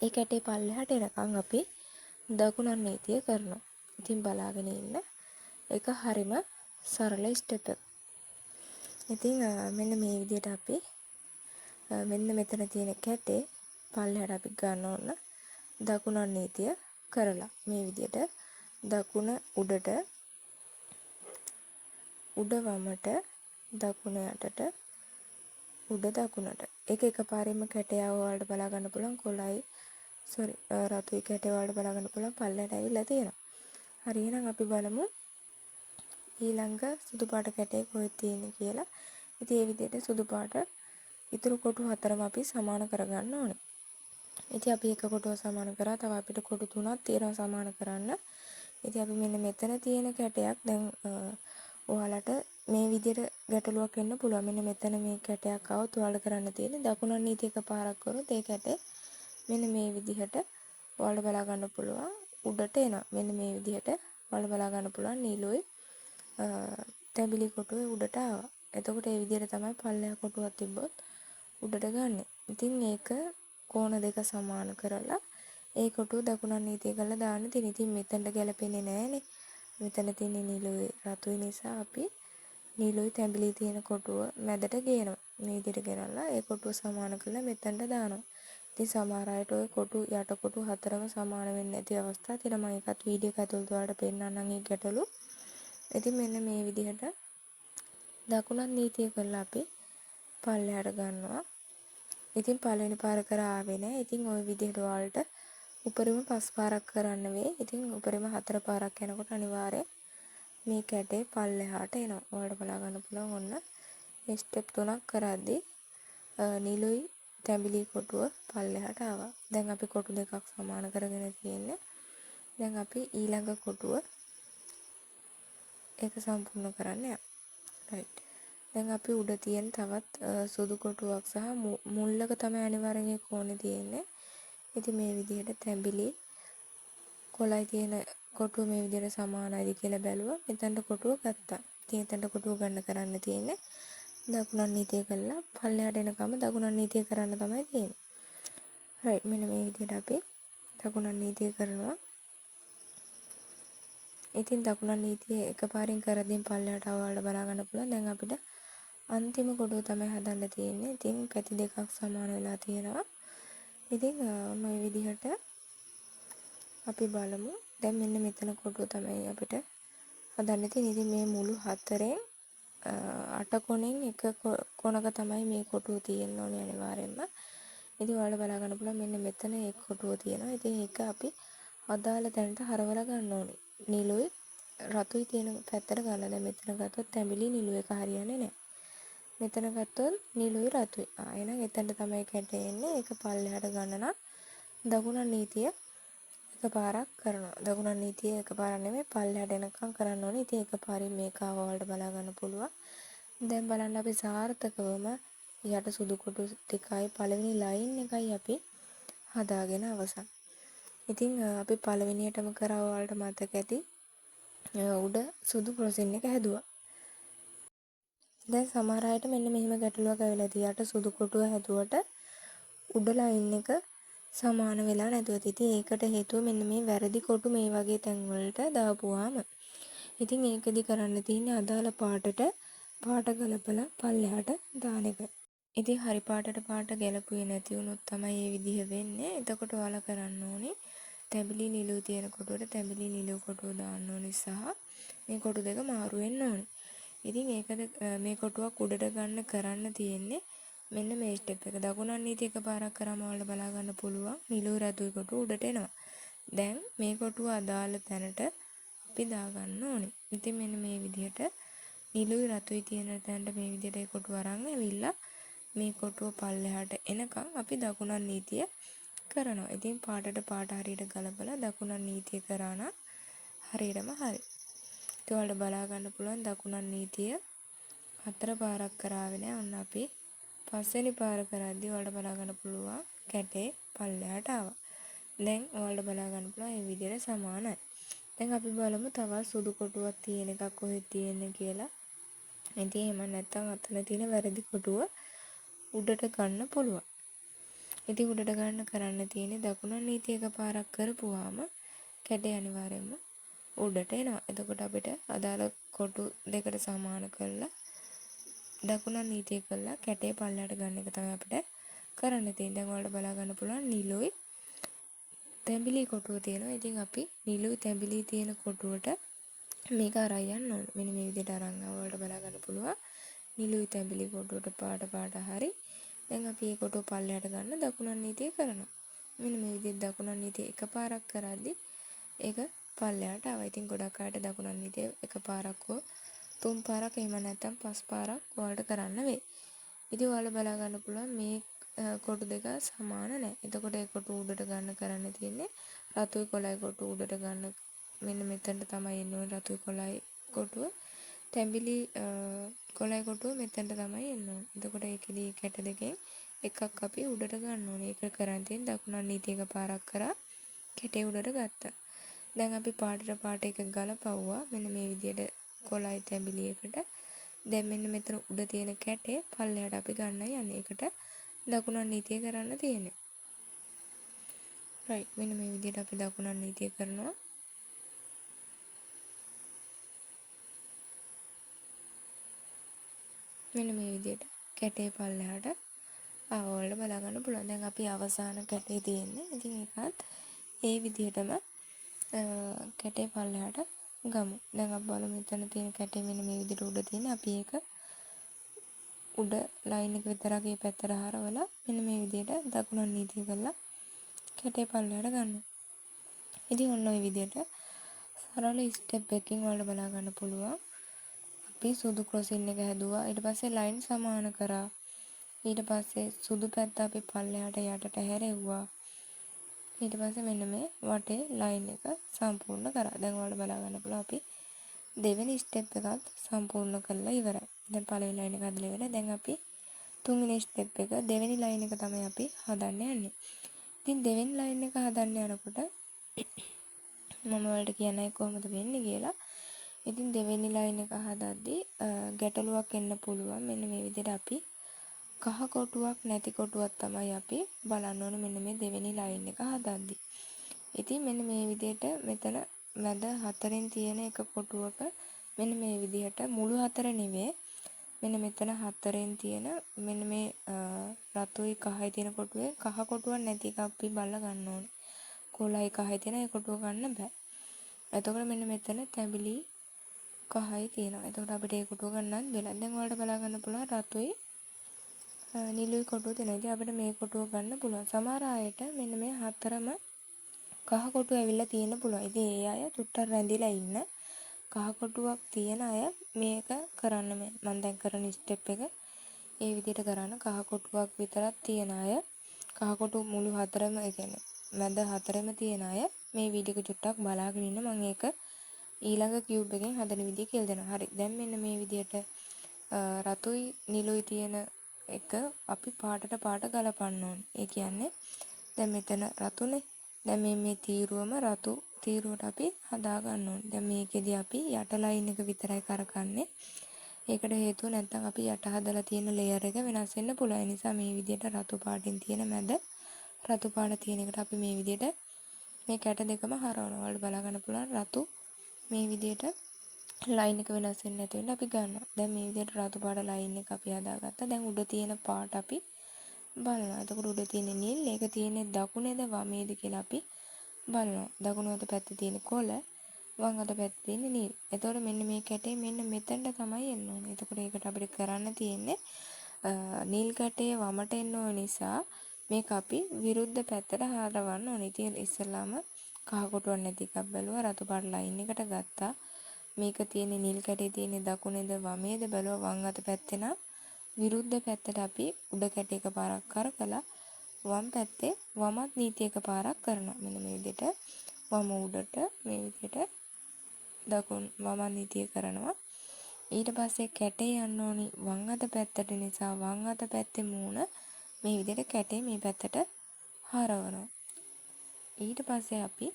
ඒ කැටේ පල්ලෙහාට එනකන් අපි දකුණන් නීතිය කරනවා. ඉතින් බලාගෙන ඉන්න. ඒක හරිම සරල ස්ටෙප් එක. ඉතින් මෙන්න මේ විදිහට අපි මෙන්න මෙතන තියෙන කැටේ පල්ලෙහාට අපි ගන්න ඕන දකුණන් නීතිය කරලා මේ විදිහට දකුණ උඩට උඩ වමට දකුණ යටට උඩ දකුණට. ඒක එකපාරෙම කැටේ ආවලට බලා ගන්න පුළුවන් කොළයි රතුයි කැටේ වලට බලා ගන්න පුළුවන් පල්ලෙහාට ඇවිල්ලා තියෙනවා. හරි එහෙනම් අපි බලමු ඊළඟ සුදු පාට කැටේ කොහෙද තියෙන්නේ කියලා. ඉතින් මේ විදිහට සුදු පාට ඉතුරු කොටු හතරම අපි සමාන කරගන්න ඕනේ. ඉතින් අපි එක කොටුව සමාන කරා. තව අපිට කොටු තුනක් තියෙනවා සමාන කරන්න. ඉතින් අපි මෙන්න මෙතන තියෙන කැටයක් දැන් ඔයාලට මේ විදිහට ගැටලුවක් එන්න පුළුවන්. මෙන්න මෙතන මේ කැටයක් આવොත් ඔයාලට කරන්න තියෙන්නේ දකුණන් නීතිය එකපාරක් කරොත් ඒ කැටේ මෙන්න මේ විදිහට ඔයාලට බලා ගන්න පුළුවන් උඩට එනවා. මෙන්න මේ විදිහට ඔයාලට බලා ගන්න පුළුවන් නිලුයි තැඹිලි කොටුවේ උඩට ආවා. එතකොට මේ විදිහට තමයි පල්ලෙහා කොටුවක් තිබ්බොත් උඩට ගන්න. ඉතින් ඒක කෝණ දෙක සමාන කරලා ඒ කොටුව දකුණන් නීතිය කරලා දාන්න තියෙන. ඉතින් මෙතනට ගැලපෙන්නේ නැහනේ. මෙතන තියෙන නිලුයි රතුයි නිසා අපි නිලුයි තැඹිලි තියෙන කොටුව මැදට ගේනවා. මේ විදිහට ගෙනල්ලා ඒ කොටුව සමාන කරලා මෙතනට දානවා. ඉතින් සමහර අයට ඔය කොටු යට කොටු හතරම සමාන වෙන්නේ නැති අවස්ථා තියෙනවා. මම ඒකත් වීඩියෝ එක ඇතුළත ඔයාලට පෙන්නන්නම් ඒ ගැටලු. ඉතින් මෙන්න මේ විදිහට දකුණන් නීතිය කරලා අපි පල්ලෙහාට ගන්නවා. ඉතින් පළවෙනි පාර කරා ආවේ නැහැ. ඉතින් ওই විදිහට ඔයාලට උපරිම 5 පාරක් කරන්න වෙයි. ඉතින් උපරිම 4 පාරක් යනකොට අනිවාර්යෙන් මේ කැටේ පල්ලෙහාට එනවා. ඔයාලට බලා ගන්න පුළුවන් ඔන්න මේ ස්ටෙප් 3ක් කරද්දී නිලුයි තැඹිලි කොටුව පල්ලෙහාට ආවා. දැන් අපි කොටු දෙකක් සමාන කරගෙන තියෙන්නේ. දැන් අපි ඊළඟ කොටුව ඒක සම්පූර්ණ කරන්න යනවා. රයිට්. දැන් අපි උඩ තියෙන තවත් සුදු කොටුවක් සහ මුල්ලක තමයි අනිවාර්යෙන් කෝණේ තියෙන්නේ. ඉතින් මේ විදිහට තැඹිලි කොළයි තියෙන කොටුව මේ විදිහට සමානයිද කියලා බැලුවා. මෙතනට කොටුව ගත්තා. ඉතින් එතනට කොටුව ගන්න කරන්න තියෙන්නේ දකුණක් නීතිය කළා පල්ලෙහාට එනකම දකුණක් නීතිය කරන්න තමයි තියෙන්නේ. රයිට් මෙන්න මේ විදිහට අපි දකුණක් නීතිය කරනවා. ඉතින් දකුණක් නීතිය එකපාරින් කරද්දී පල්ලෙහාට අවවලට බලා ගන්න පුළුවන්. දැන් අපිට අන්තිම කොටුව තමයි හදන්න තියෙන්නේ. ඉතින් පැති දෙකක් සමාන වෙලා තියෙනවා. ඉතින් මේ විදිහට අපි බලමු. දැන් මෙන්න මෙතන කොටුව තමයි අපිට හදන්න තියෙන්නේ. ඉතින් මේ මුළු හතරෙන් අට කොනෙන් එක කොනක තමයි මේ කොටුව තියෙන්න ඕනේ අනිවාර්යෙන්ම. ඉතින් ඔයාලා බලා ගන්න පුළුවන් මෙන්න මෙතන එක් කොටුව තියෙනවා. ඉතින් ඒක අපි අදාළ තැනට හරවලා ගන්න ඕනේ. නිලුයි රතුයි තියෙන පැත්තට ගන්න. දැන් මෙතන ගත්තොත් තැඹිලි නිලු එක හරියන්නේ නැහැ. මෙතන ගත්තොත් නිලුයි රතුයි. එහෙනම් එතනට තමයි කැටෙන්නේ. ඒක පල්ලෙහාට ගන්න නම් දකුණක් නීතිය එකපාරක් කරනවා. දකුණක් නීතිය එකපාරක් නෙමෙයි පල්ලෙහාට එනකම් කරන්න ඕනේ. ඉතින් එකපාරින් මේක අවවලට බලා ගන්න පුළුවන්. දැන් බලන්න අපි සාර්ථකවම යට සුදු කොටු ටිකයි පළවෙනි ලයින් එකයි අපි හදාගෙන අවසන්. ඉතින් අපි පළවෙනියටම කරා ඔයාලට මතක ඇති උඩ සුදු ක්‍රොසින් එක හැදුවා. දැන් සමහර අයට මෙන්න මෙහෙම ගැටලුවක් ඇවිල්ලා තියාට සුදු කොටුව හැදුවට උඩ ලයින් එක සමාන වෙලා නැතුව. ඉතින් ඒකට හේතුව මෙන්න මේ වැරදි කොටු මේ වගේ තැන් වලට දාපුවාම. ඉතින් ඒකෙදි කරන්න තියෙන්නේ අදාළ පාටට පාට ගලපලා පල්ලෙහාට දාන එක. ඉතින් හරි පාටට පාට ගැලපුවේ නැති වුණොත් තමයි මේ විදිහ වෙන්නේ. එතකොට ඔයාලා කරන්න ඕනේ තැඹිලි නිලු තියෙන කොටුවට තැඹිලි නිලු කොටුව දාන්න ඕනේ සහ මේ කොටු දෙක මාරු වෙන්න ඕනේ. ඉතින් ඒකද මේ කොටුවක් උඩට ගන්න කරන්න තියෙන්නේ මෙන්න මේ ස්ටෙප් එක. දකුණක් නීතිය එකපාරක් කරාම ඔයාලට බලා ගන්න පුළුවන් නිලු රතුයි කොටුව උඩට එනවා. දැන් මේ කොටුව අදාළ තැනට අපි දාගන්න ඕනේ. ඉතින් මෙන්න මේ විදිහට නිලුයි රතුයි තියෙන තැනට මේ විදිහට ඒ කොටුව අරන් ඇවිල්ලා මේ කොටුව පල්ලෙහාට එනකම් අපි දකුණක් නීතිය කරනවා. ඉතින් පාටට පාට හරියට ගලපලා දකුණක් නීතිය කරා නම් හරියටම හරි. ඒත් ඔයාලට බලා ගන්න පුළුවන් දකුණක් නීතිය 4 පාරක් කරාවේ නෑ. ඔන්න අපි පස්වෙනි පාර කරද්දී ඔයාලට බලා ගන්න පුළුවන් කැටේ පල්ලෙහාට ආවා. දැන් ඔයාලට බලා ගන්න පුළුවන් මේ විදිහට සමානයි. දැන් අපි බලමු තවත් සුදු කොටුවක් තියෙන එකක් කොහෙද තියෙන්නේ කියලා. ඉතින් එහෙම නැත්නම් අතන තියෙන වැරදි කොටුව උඩට ගන්න පුළුවන්. ඉතින් උඩට ගන්න කරන්න තියෙන්නේ දකුණක් නීතිය එකපාරක් කරපුවාම කැටේ අනිවාර්යයෙන්ම උඩට එනවා. එතකොට අපිට අදාළ කොටු දෙකට සමාන කරලා දකුණක් නීතිය කරලා කැටේ පල්ලෙහාට ගන්න එක තමයි අපිට කරන්න තියෙන්නේ. දැන් ඔයාලට බලා ගන්න පුළුවන් නිලුයි තැඹිලි කොටුව තියෙනවා. ඉතින් අපි නිලුයි තැඹිලි තියෙන කොටුවට මේක අරන් යන්න ඕනේ. මෙන්න මේ විදිහට අරන් ඔයාලට බලා ගන්න පුළුවන් නිලුයි තැඹිලි කොටුවට පාට හරි. දැන් අපි මේ කොටුව පල්ලෙහාට ගන්න දකුණක් නීතිය කරනවා. මෙන්න මේ විදිහට දකුණක් නීතිය එකපාරක් කරද්දී ඒක පල්ලෙහාට ආවා. ඉතින් ගොඩක් අයට දකුණක් නීතිය එකපාරක් හෝ 3 පාරක් එහෙම නැත්නම් 5 පාරක් ඔයාලට කරන්න වෙයි. ඉතින් ඔයාලා බලා ගන්න පුළුවන් මේ කොටු දෙක සමාන නැහැ. එතකොට ඒ කොටු උඩට ගන්න කරන්න තියෙන්නේ රතුයි කොළයි කොටු උඩට ගන්න මෙන්න මෙතනට තමයි එන්න ඕනේ රතුයි කොළයි කොටුව. තැඹිලි කොළයි කොටුව මෙතනට තමයි එන්න ඕනේ. එතකොට ඒකෙදී කැට දෙකෙන් එකක් අපි උඩට ගන්න ඕනේ. ඒක කරන් තියෙන දකුණක් නීතිය එකපාරක් කරා කැටේ උඩට ගත්තා. දැන් අපි පාටට පාට එක ගලපවුවා. මෙන්න මේ විදිහට කොළයි තැඹිලි එකට. දැන් මෙන්න මෙතන උඩ තියෙන කැටේ පල්ලෙහාට අපි ගන්නයි යන්නේ. ඒකට දකුණක් නීතිය කරන්න තියෙන්නේ. රයිට් මෙන්න මේ විදිහට අපි දකුණක් නීතිය කරනවා. මෙන්න මේ විදිහට කැටේ පල්ලෙහාට ආවවලට බලා ගන්න පුළුවන්. දැන් අපි අවසාන කැටේ තියෙන්නේ. ඉතින් ඒකත් ඒ විදිහටම කැටේ පල්ලෙහාට ගමු. දැන් අපි බලමු මෙතන තියෙන කැටේ මෙන්න මේ විදිහට උඩ තියෙන. අපි ඒක උඩ ලයින් එක විතරක් මේ පැත්තට හරවලා මෙන්න මේ විදිහට දකුණක් නීතිය කරලා කැටේ පල්ලෙහාට ගන්නවා. ඉතින් ඔන්න ඔය විදිහට සරල ස්ටෙප් එකකින් ඔයාලට බලා ගන්න පුළුවන්. අපි සුදු ක්‍රොසින් එක හැදුවා. ඊට පස්සේ ලයින් සමාන කරා. ඊට පස්සේ සුදු පැත්ත අපි පල්ලෙහාට යටට හැරෙව්වා. ඊට පස්සේ මෙන්න මේ වටේ ලයින් එක සම්පූර්ණ කරා. දැන් ඔයාලට බලා ගන්න පුළුවන් අපි දෙවෙනි ස්ටෙප් එකත් සම්පූර්ණ කරලා ඉවරයි. දැන් පළවෙනි ලයින් එක හදලා ඉවරයි. දැන් අපි තුන්වෙනි ස්ටෙප් එක දෙවෙනි ලයින් එක තමයි අපි හදන්න යන්නේ. ඉතින් දෙවෙනි ලයින් එක හදන්න යනකොට මම ඔයාලට කියන්නයි කොහොමද වෙන්නේ කියලා. ඉතින් දෙවෙනි ලයින් එක හදද්දී ගැටලුවක් එන්න පුළුවන්. මෙන්න මේ විදිහට අපි කහ කොටුවක් නැති කොටුවක් තමයි අපි බලන්න ඕනේ මෙන්න මේ දෙවෙනි ලයින් එක හදද්දී. ඉතින් මෙන්න මේ විදිහට මෙතන මැද හතරෙන් තියෙන එක කොටුවක මෙන්න මේ විදිහට මුළු හතර නෙවෙයි මෙන්න මෙතන හතරෙන් තියෙන මෙන්න මේ රතුයි කහයි තියෙන කොටුවේ කහ කොටුවක් නැති එක අපි බලලා ගන්න ඕනේ. කොළයි කහයි තියෙන ඒ කොටුව ගන්න බෑ. එතකොට මෙන්න මෙතන තැඹිලි කහයි තියෙනවා. එතකොට අපිට ඒ කොටුව ගන්නත් බැහැ. දැන් ඔයාලට බලා ගන්න පුළුවන් රතුයි නිලුයි කොටුව තියෙනවා. ඉතින් අපිට මේ කොටුව ගන්න පුළුවන්. සමහර අයට මෙන්න මේ හතරම කහ කොටුව ඇවිල්ලා තියෙන්න පුළුවන්. ඉතින් ඒ අය චුට්ටක් රැඳිලා ඉන්න. කහ කොටුවක් තියෙන අය මේක කරන්න මම දැන් කරන ස්ටෙප් එක ඒ විදිහට කරන්න. කහ කොටුවක් විතරක් තියෙන අය කහ කොටු මුළු හතරම ඒ කියන්නේ මැද හතරෙම තියෙන අය මේ වීඩියෝ එක චුට්ටක් බලාගෙන ඉන්න. මම ඒක ඊළඟ කියුබ් එකෙන් හදන විදිය කියලා දෙනවා. හරි. දැන් මෙන්න මේ විදිහට රතුයි නිලුයි තියෙන එක අපි පාටට පාට ගලපන්න ඕනේ. ඒ කියන්නේ දැන් මෙතන රතුනේ. දැන් මේ තීරුවම රතු තීරුවට අපි හදා ගන්න ඕනේ. දැන් මේකෙදි අපි යට ලයින් එක විතරයි කරකන්නේ. ඒකට හේතුව නැත්නම් අපි යට හදලා තියෙන ලේයර් එක වෙනස් වෙන්න පුළුවන්. ඒ නිසා මේ විදිහට රතු පාටින් තියෙන මැද රතු පාට තියෙන එකට අපි මේ විදිහට මේ කැට දෙකම හරවනවා. ඔයාලට බලා ගන්න පුළුවන් රතු මේ විදිහට ලයින් එක වෙනස් වෙන්නේ නැති වෙන්න අපි ගන්නවා. දැන් මේ විදිහට රතු පාට ලයින් එක අපි හදාගත්තා. දැන් උඩ තියෙන පාට අපි බලනවා. එතකොට උඩ තියෙන නිල් ඒක තියෙන්නේ දකුණේද වමේද කියලා අපි බලනවා. දකුණු අත පැත්තේ තියෙන කොළ වම් අත පැත්තේ තියෙන නිල්. එතකොට මෙන්න මේ කැටේ මෙන්න මෙතනට තමයි එන්න ඕනේ. එතකොට ඒකට අපිට කරන්න තියෙන්නේ නිල් කැටේ වමට එන්න ඕන නිසා මේක අපි විරුද්ධ පැත්තට හරවන්න ඕනේ. ඉතින් ඉස්සෙල්ලාම කහ කොටුවක් නැති එකක් බැලුවා රතු පාට ලයින් එකට ගත්තා. මේක තියෙන්නේ නිල් කැටේ තියෙන්නේ දකුණේද වමේද බැලුවා වම් අත පැත්තේ නම් විරුද්ධ පැත්තට අපි උඩ කැටේ එකපාරක් කරකලා වම් පැත්තේ වමත් නීතිය එකපාරක් කරනවා. මෙන්න මේ විදිහට වම උඩට මේ විදිහට දකුණු වමත් නීතිය කරනවා. ඊට පස්සේ කැටේ යන්න ඕනි වම් අත පැත්තට නිසා වම් අත පැත්තේ මූණ මේ විදිහට කැටේ මේ පැත්තට හරවනවා. ඊට පස්සේ අපි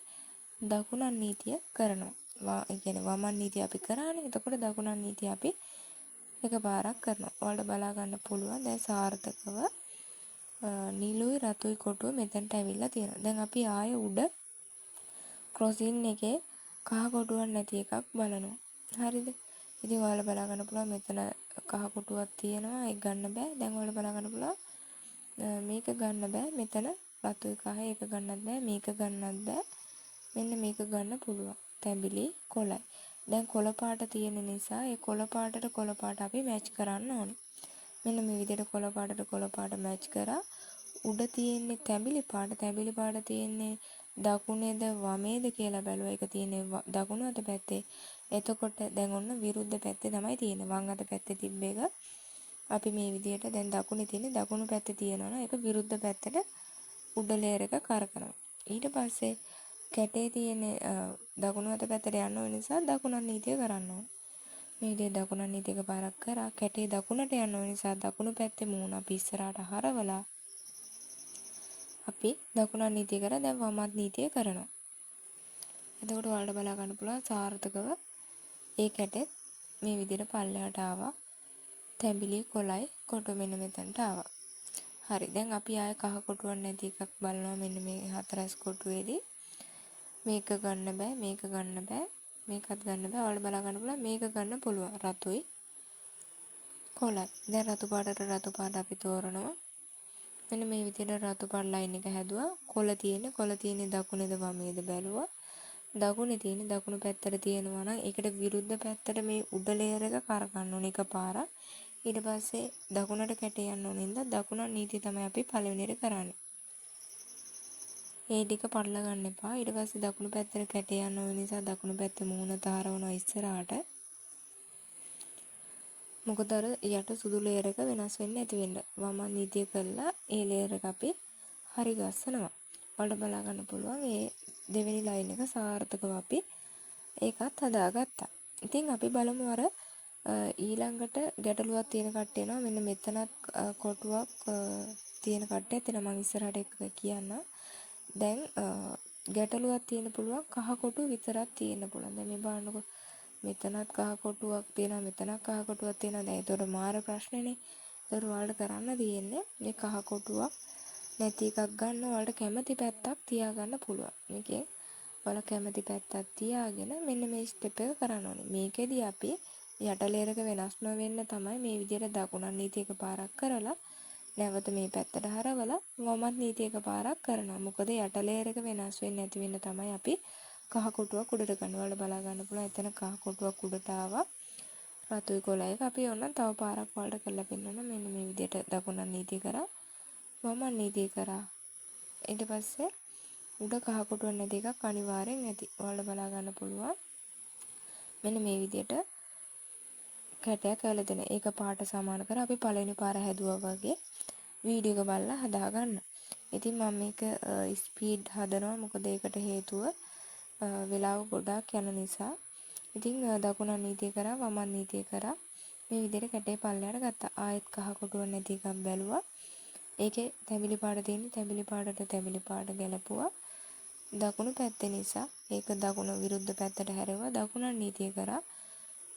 දකුණන් නීතිය කරනවා. ඒ කියන්නේ වමන් නීතිය අපි කරානේ. එතකොට දකුණන් නීතිය අපි එකපාරක් කරනවා. ඔයාලට බලා ගන්න පුළුවන් දැන් සාර්ථකව නිලුයි රතුයි කොටුව මෙතනට ඇවිල්ලා තියෙනවා. දැන් අපි ආයෙ උඩ ක්‍රොසින් එකේ කහ කොටුවක් නැති එකක් බලනවා. හරිද? ඉතින් ඔයාලා බලා ගන්න පුළුවන් මෙතන කහ කොටුවක් තියෙනවා. ඒක ගන්න බෑ. දැන් ඔයාලා බලා ගන්න පුළුවන් මේක ගන්න බෑ. මෙතන රතුයි කහයි ඒක ගන්නත් බෑ. මේක ගන්නත් බෑ. මෙන්න මේක ගන්න පුළුවන්. තැඹිලි කොළයි. දැන් කොළ පාට තියෙන නිසා ඒ කොළ පාටට කොළ පාට අපි මැච් කරන්න ඕනේ. මෙන්න මේ විදිහට කොළ පාට මැච් කරා උඩ තියෙන්නේ තැඹිලි පාට තියෙන්නේ දකුණේද වමේද කියලා බැලුවා. ඒක තියෙන්නේ දකුණු අත පැත්තේ. එතකොට දැන් ඔන්න විරුද්ධ පැත්තේ තමයි තියෙන්නේ. වම් අත පැත්තේ තිබ්බ එක අපි මේ විදිහට දැන් දකුණේ තියෙන්නේ දකුණු පැත්තේ තියෙනවා නම් ඒක විරුද්ධ පැත්තට උඩ ලේයර් එක කරකනවා. ඊට පස්සේ කැටේ තියෙන දකුණු අත පැත්තට යන්න ඕන නිසා දකුණන් නීතිය කරන්න ඕන. මේ විදිහට දකුණන් නීතිය එකපාරක් කරා කැටේ දකුණට යන්න ඕන නිසා දකුණු පැත්තේ මූණ අපි ඉස්සරහට හරවලා අපි දකුණන් නීතිය කරා දැන් වමත් නීතිය කරනවා. එතකොට ඔයාලට බලා ගන්න පුළුවන් සාර්ථකව ඒ කැටෙත් මේ විදිහට පල්ලෙහාට ආවා. තැඹිලි කොළයි කොටු මෙන්න මෙතනට ආවා. හරි. දැන් අපි ආයෙ කහ කොටුවක් නැති එකක් බලනවා මෙන්න මේ හතරස් කොටුවේදී. මේක ගන්න බෑ මේකත් ගන්න බෑ. ඔයාලට බලා ගන්න පුළුවන් මේක ගන්න පුළුවන්. රතුයි කොළයි. දැන් රතු පාට අපි තෝරනවා. මෙන්න මේ විදිහට රතු පාට ලයින් එක හැදුවා. කොළ තියෙන්නේ දකුණේද වමේද බැලුවා. දකුණේ තියෙන්නේ දකුණු පැත්තට තියෙනවා නම් ඒකට විරුද්ධ පැත්තට මේ උඩ ලේයර් එක කරකන්න ඕනේ එකපාරක්. ඊට පස්සේ දකුණට කැටේ යන්න ඕනේ නේද? දකුණන් නීතිය තමයි අපි පළවෙනියට කරන්නේ. ඒ ටික පටල ගන්න එපා. ඊට පස්සේ දකුණු පැත්තට කැටේ යන්න ඕන නිසා දකුණු පැත්තේ මූණ තාරවනවා ඉස්සරහට. මොකද අර යට සුදු ලේයර් එක වෙනස් වෙන්නේ නැති වෙන්න. වම නීතිය කළා ඒ ලේයර් එක අපි හරි ගස්සනවා. ඔයාලට බලා ගන්න පුළුවන් මේ දෙවෙනි ලයින් එක සාර්ථකව අපි ඒකත් හදාගත්තා. ඉතින් අපි බලමු අර ඊළඟට ගැටලුවක් තියෙන කට්ටිය එනවා. මෙන්න මෙතනත් කොටුවක් තියෙන කට්ටියත් එනවා. මම ඉස්සරහට එක කියන්නම්. දැන් ගැටලුවක් තියෙන්න පුළුවන් කහ කොටුව විතරක් තියෙන්න පුළුවන්. දැන් මේ බලන්නකො මෙතනත් කහ කොටුවක් තියෙනවා මෙතනත් කහ කොටුවක් තියෙනවා. දැන් ඒතකොට මාර ප්‍රශ්නේනේ. ඒතකොට ඔයාලට කරන්න තියෙන්නේ මේ කහ කොටුවක් නැති එකක් ගන්න ඔයාලට කැමති පැත්තක් තියාගන්න පුළුවන්. මේකෙන් ඔයාලා කැමති පැත්තක් තියාගෙන මෙන්න මේ ස්ටෙප් එක කරන්න ඕනේ. මේකෙදි අපි යට ලේයර් එක වෙනස් නොවෙන්න තමයි මේ විදිහට දකුණන් නීති එකපාරක් කරලා නැවත මේ පැත්තට හරවලා වමත් නීති එකපාරක් කරනවා. මොකද යට ලේයර් එක වෙනස් වෙන්නේ නැති වෙන්න තමයි අපි කහ කොටුවක් උඩට ගන්න. ඔයාලා බලා ගන්න පුළුවන් එතන කහ කොටුවක් උඩට ආවා. රතුයි කොළයක අපි ඕනනම් තව පාරක් වලට කරලා පෙන්නනවා. මෙන්න මේ විදිහට දකුණන් නීති කරා වමත් නීති කරා. ඊට පස්සේ උඩ කහ කොටුවක් නැති එකක් අනිවාර්යෙන් ඇති. ඔයාලා බලා ගන්න පුළුවන්. මෙන්න මේ විදිහට කැටයක් ඇවලා දෙන. ඒක පාට සමාන කර අපි පළවෙනි පාර හැදුවා වගේ වීඩියෝ එක බලලා හදා ගන්න. ඉතින් මම මේක ස්පීඩ් හදනවා මොකද ඒකට හේතුව වෙලාව ගොඩාක් යන නිසා. ඉතින් දකුණන් නීතිය කරා වමන් නීතිය කරා මේ විදිහට කැටේ පල්ලයට ගත්තා. ආයෙත් කහ කොටුවක් නැති එකක් බැලුවා. ඒකේ තැඹිලි පාට තියෙන තැඹිලි පාටට තැඹිලි පාට ගැලපුවා. දකුණු පැත්තේ නිසා ඒක දකුණ විරුද්ධ පැත්තට හැරෙවුවා. දකුණන් නීතිය කරා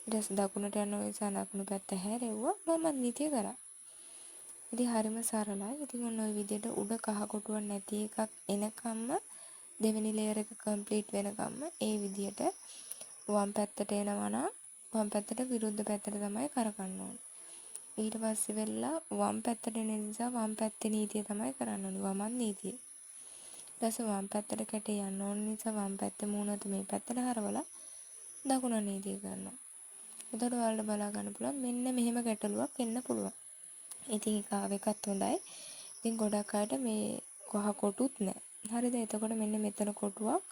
ඊට පස්සේ දකුණට යන නිසා දකුණු පැත්ත හැරෙව්වා. වමන් නීතිය කරා. ඉතින් හරිම සරලයි. ඉතින් ඔන්න ඔය විදිහට උඩ කහ කොටුවක් නැති එකක් එනකම්ම දෙවෙනි ලේයර් එක කම්ප්ලීට් වෙනකම්ම ඒ විදිහට වම් පැත්තට එනවා නම් වම් පැත්තට විරුද්ධ පැත්තට තමයි කරකන්න ඕනේ. ඊට පස්සේ වෙලා වම් පැත්තට එන නිසා වම් පැත්තේ නීතිය තමයි කරන්න ඕනේ. වමන් නීතිය. ඊට පස්සේ වම් පැත්තට කැටේ යන්න ඕන නිසා වම් පැත්තේ මූණත මේ පැත්තට හරවලා දකුණ නීතිය කරනවා. එතකොට ඔයාලට බලා ගන්න පුළුවන් මෙන්න මෙහෙම ගැටලුවක් එන්න පුළුවන්. ඉතින් ඒක ආව එකත් හොඳයි. ඉතින් ගොඩක් අයට මේ කහ කොටුත් නැහැ. හරිද? එතකොට මෙන්න මෙතන කොටුවක්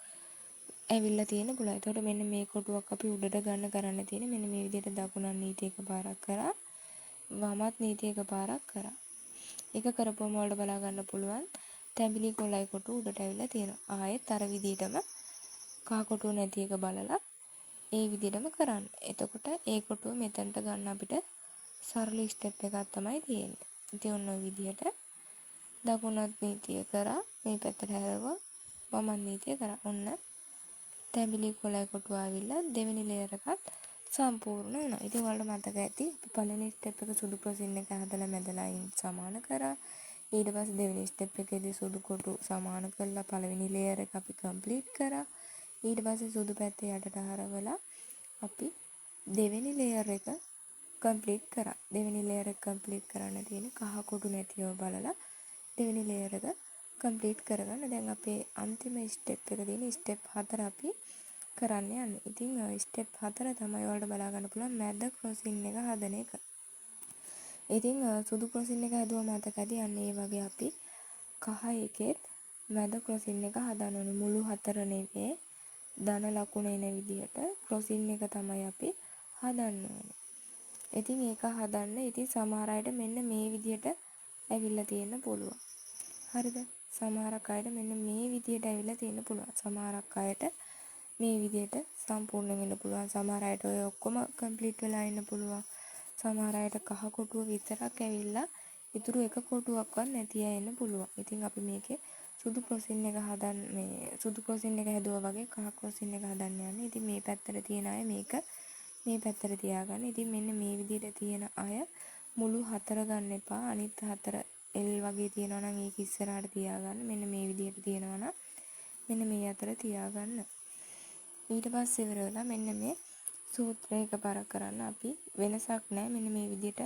ඇවිල්ලා තියෙන පුළුවන්. එතකොට මෙන්න මේ කොටුවක් අපි උඩට ගන්න කරන්න තියෙන්නේ මෙන්න මේ විදිහට දකුණන් නීති එකපාරක් කරා වමත් නීති එකපාරක් කරා. ඒක කරපුවම වලට බලා ගන්න පුළුවන් තැඹිලි කොළයි කොටුව උඩට ඇවිල්ලා තියෙනවා. ආයෙත් අර විදිහටම කහ කොටුව නැති එක බලලා ඒ විදිහටම කරන්න. එතකොට ඒ කොටුව මෙතනට ගන්න අපිට සරල ස්ටෙප් එකක් තමයි තියෙන්නේ. ඉතින් ඔන්න ඔය විදිහට දකුණත් නීතිය කරා මේ පැත්තට හැරෙවුවා වමන් නීතිය කරා. ඔන්න තැඹිලි කොළයි කොටුව ආවිල්ලා දෙවෙනි ලේයර් එකත් සම්පූර්ණ වෙනවා. ඉතින් ඔයාලට මතක ඇති අපි පළවෙනි ස්ටෙප් එක සුදු ක්‍රොසින් එක හදලා මැද ලයින් සමාන කරා. ඊට පස්සේ දෙවෙනි ස්ටෙප් එකේදී සුදු කොටු සමාන කරලා පළවෙනි ලේයර් එක අපි කම්ප්ලීට් කරා. ඊට පස්සේ සුදු පැත්තේ යටට හරවලා අපි දෙවෙනි ලේයර් එක කම්ප්ලීට් කරා. දෙවෙනි ලේයර් එක කම්ප්ලීට් කරන්න තියෙන්නේ කහ කොටු නැතිව බලලා දෙවෙනි ලේයර් එක කම්ප්ලීට් කරගන්න. දැන් අපේ අන්තිම ස්ටෙප් එක තියෙන ස්ටෙප් 4 අපි කරන්න යන්නේ. ඉතින් ස්ටෙප් 4 තමයි ඔයාලට බලා ගන්න පුළුවන් මැද ක්‍රොසින් එක හදන එක. ඉතින් සුදු ක්‍රොසින් එක හදුවා මතකයි. අන්න ඒ වගේ අපි කහ එකෙත් මැද ක්‍රොසින් එක හදන්න ඕනේ. මුළු 4 නෙවෙයි ධන ලකුණ එන විදිහට ක්‍රොසින් එක තමයි අපි හදන්න ඕනේ. ඉතින් ඒක හදන්න ඉතින් සමහර අයට මෙන්න මේ විදිහට ඇවිල්ලා තියෙන්න පුළුවන්. හරිද? සමහරක් අයට මෙන්න මේ විදිහට ඇවිල්ලා තියෙන්න පුළුවන්. සමහරක් අයට මේ විදිහට සම්පූර්ණ වෙන්න පුළුවන්. සමහර අයට ඔය ඔක්කොම කම්ප්ලීට් වෙලා ඉන්න පුළුවන්. සමහර අයට කහ කොටුව විතරක් ඇවිල්ලා ඉතුරු එක කොටුවක්වත් නැති අය ඉන්න පුළුවන්. ඉතින් අපි මේකේ සුදු ක්‍රොසින් එක හදන්න මේ සුදු ක්‍රොසින් එක හැදුවා වගේ කහ ක්‍රොසින් එක හදන්න යන්නේ. ඉතින් මේ පැත්තට තියෙන අය මේක මේ පැත්තට තියාගන්න. ඉතින් මෙන්න මේ විදිහට තියෙන අය මුළු 4 ගන්න එපා. අනිත් 4 L වගේ තියෙනවා නම් ඒක ඉස්සරහට තියාගන්න. මෙන්න මේ විදිහට තියෙනවා නම් මෙන්න මේ අතර තියාගන්න. ඊට පස්සේ ඉවර වෙලා මෙන්න මේ සූත්‍රය එකපාරක් කරන්න අපි වෙනසක් නැහැ. මෙන්න මේ විදිහට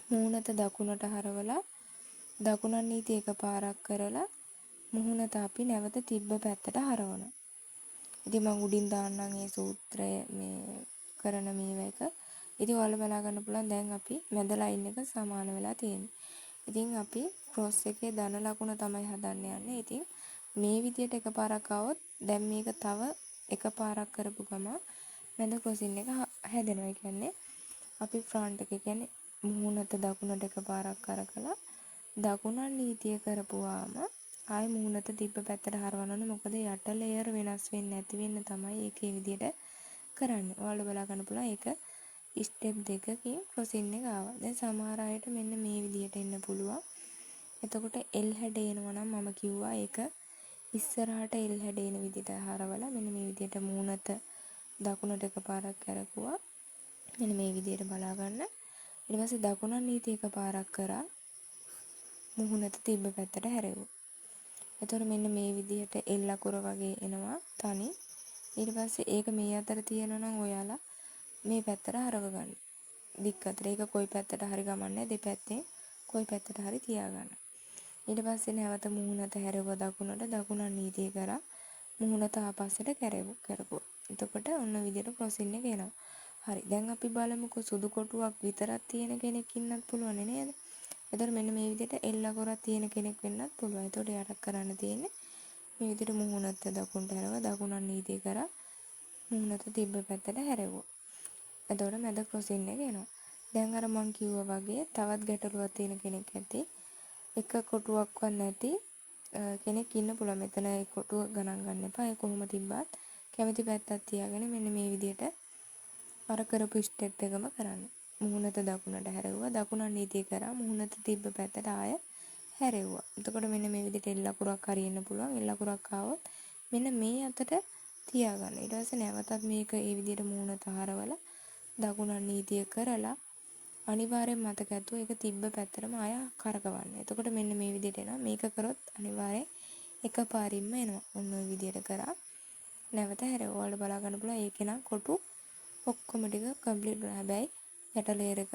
මූණත දකුණට හරවලා දකුණන් නීති එකපාරක් කරලා මුහුණත අපි නැවත තිබ්බ පැත්තට හරවනවා. ඉතින් මම උඩින් දාන්නම් මේ සූත්‍රය මේ කරන මේව එක. ඉතින් ඔයාලා බලා ගන්න පුළුවන් දැන් අපි මැද ලයින් එක සමාන වෙලා තියෙනවා. ඉතින් අපි ක්‍රොස් එකේ ධන ලකුණ තමයි හදන්න යන්නේ. ඉතින් මේ විදියට එකපාරක් આવොත් දැන් මේක තව එකපාරක් කරපු ගමන් මැද ක්‍රොසින් එක හැදෙනවා. ඒ කියන්නේ අපි ෆ්‍රන්ට් එක කියන්නේ මුහුණත දකුණට එකපාරක් කරකලා දකුණන් නීතිය කරපුවාම ආයි මුහුණත තිබ්බ පැත්තට හරවනවනේ. මොකද යට ලේයර් වෙනස් වෙන්නේ නැති වෙන්න තමයි ඒකේ විදියට කරන්නේ. ඔයාලා බලා ගන්න පුළුවන් ඒක ස්ටෙප් දෙකකින් ක්‍රොසින් එක ආවා. දැන් සමහර අයට මෙන්න මේ විදියට එන්න පුළුවන්. එතකොට L හැඩ එනවා නම් මම කිව්වා ඒක ඉස්සරහට එල් හැඩේන විදිහට හරවලා මෙන්න මේ විදිහට මූණත දකුණට එකපාරක් කරකුවා. මෙන්න මේ විදිහට බලා ගන්න. ඊට පස්සේ දකුණන් නීති එකපාරක් කරා මුහුණත තිබ්බ පැත්තට හැරෙවුවා. එතකොට මෙන්න මේ විදිහට එල් අකුර වගේ එනවා තනි. ඊට පස්සේ ඒක මේ අතර තියෙනවා නම් ඔයාලා මේ පැත්තට හරව ගන්න. දික් අතර ඒක කොයි පැත්තට හරි ගමන්නේ දෙපැත්තෙන් කොයි පැත්තට හරි තියාගන්න. ඊට පස්සේ නැවත මුහුණත හැරෙව දකුණට දකුණන් නීතිය කරා මුහුණත ආපස්සට කරපුවා. එතකොට ඔන්න විදිහට ක්‍රොසින් එක එනවා. හරි. දැන් අපි බලමුකෝ සුදු කොටුවක් විතරක් තියෙන කෙනෙක් ඉන්නත් පුළුවන් නේද? එතකොට මෙන්න මේ විදිහට එල් අකුරක් තියෙන කෙනෙක් වෙන්නත් පුළුවන්. එතකොට යට කරන්න තියෙන්නේ මේ විදිහට මුහුණත දකුණට හැරව දකුණන් නීතිය කරා මුහුණත තිබ්බ පැත්තට හැරෙවුවා. එතකොට මැද ක්‍රොසින් එක එනවා. දැන් අර මං කිව්වා වගේ තවත් ගැටලුවක් තියෙන කෙනෙක් ඇති. එක කොටුවක්වත් නැති කෙනෙක් ඉන්න පුළුවන්. මෙතන ඒ කොටුව ගණන් ගන්න එපා. ඒ කොහොම තිබ්බත් කැමති පැත්තක් තියාගෙන මෙන්න මේ විදිහට අර කරපු ස්ටෙප් එකම කරන්න. මුහුණත දකුණට හැරෙවුවා. දකුණන් නීතිය කරා මුහුණත තිබ්බ පැත්තට ආය හැරෙවුවා. එතකොට මෙන්න මේ විදිහට එල් අකුරක් හරියන්න පුළුවන්. එල් අකුරක් ආවොත් මෙන්න මේ අතට තියාගන්න. ඊට පස්සේ නැවතත් මේක ඒ විදිහට මුහුණත හරවලා දකුණන් නීතිය කරලා අනිවාර්යෙන් මතක ඇතුව ඒක තිබ්බ පැත්තටම ආය කරකවන්න. එතකොට මෙන්න මේ විදිහට එනවා. මේක කරොත් අනිවාර්යෙන් එකපාරින්ම එනවා. ඔන්න ඔය විදිහට කරා නැවත හැරෙව. ඔයාලට බලා ගන්න පුළුවන් ඒකේ නම් කොටු ඔක්කොම ටික කම්ප්ලීට් වුණා. හැබැයි යට ලේයර් එක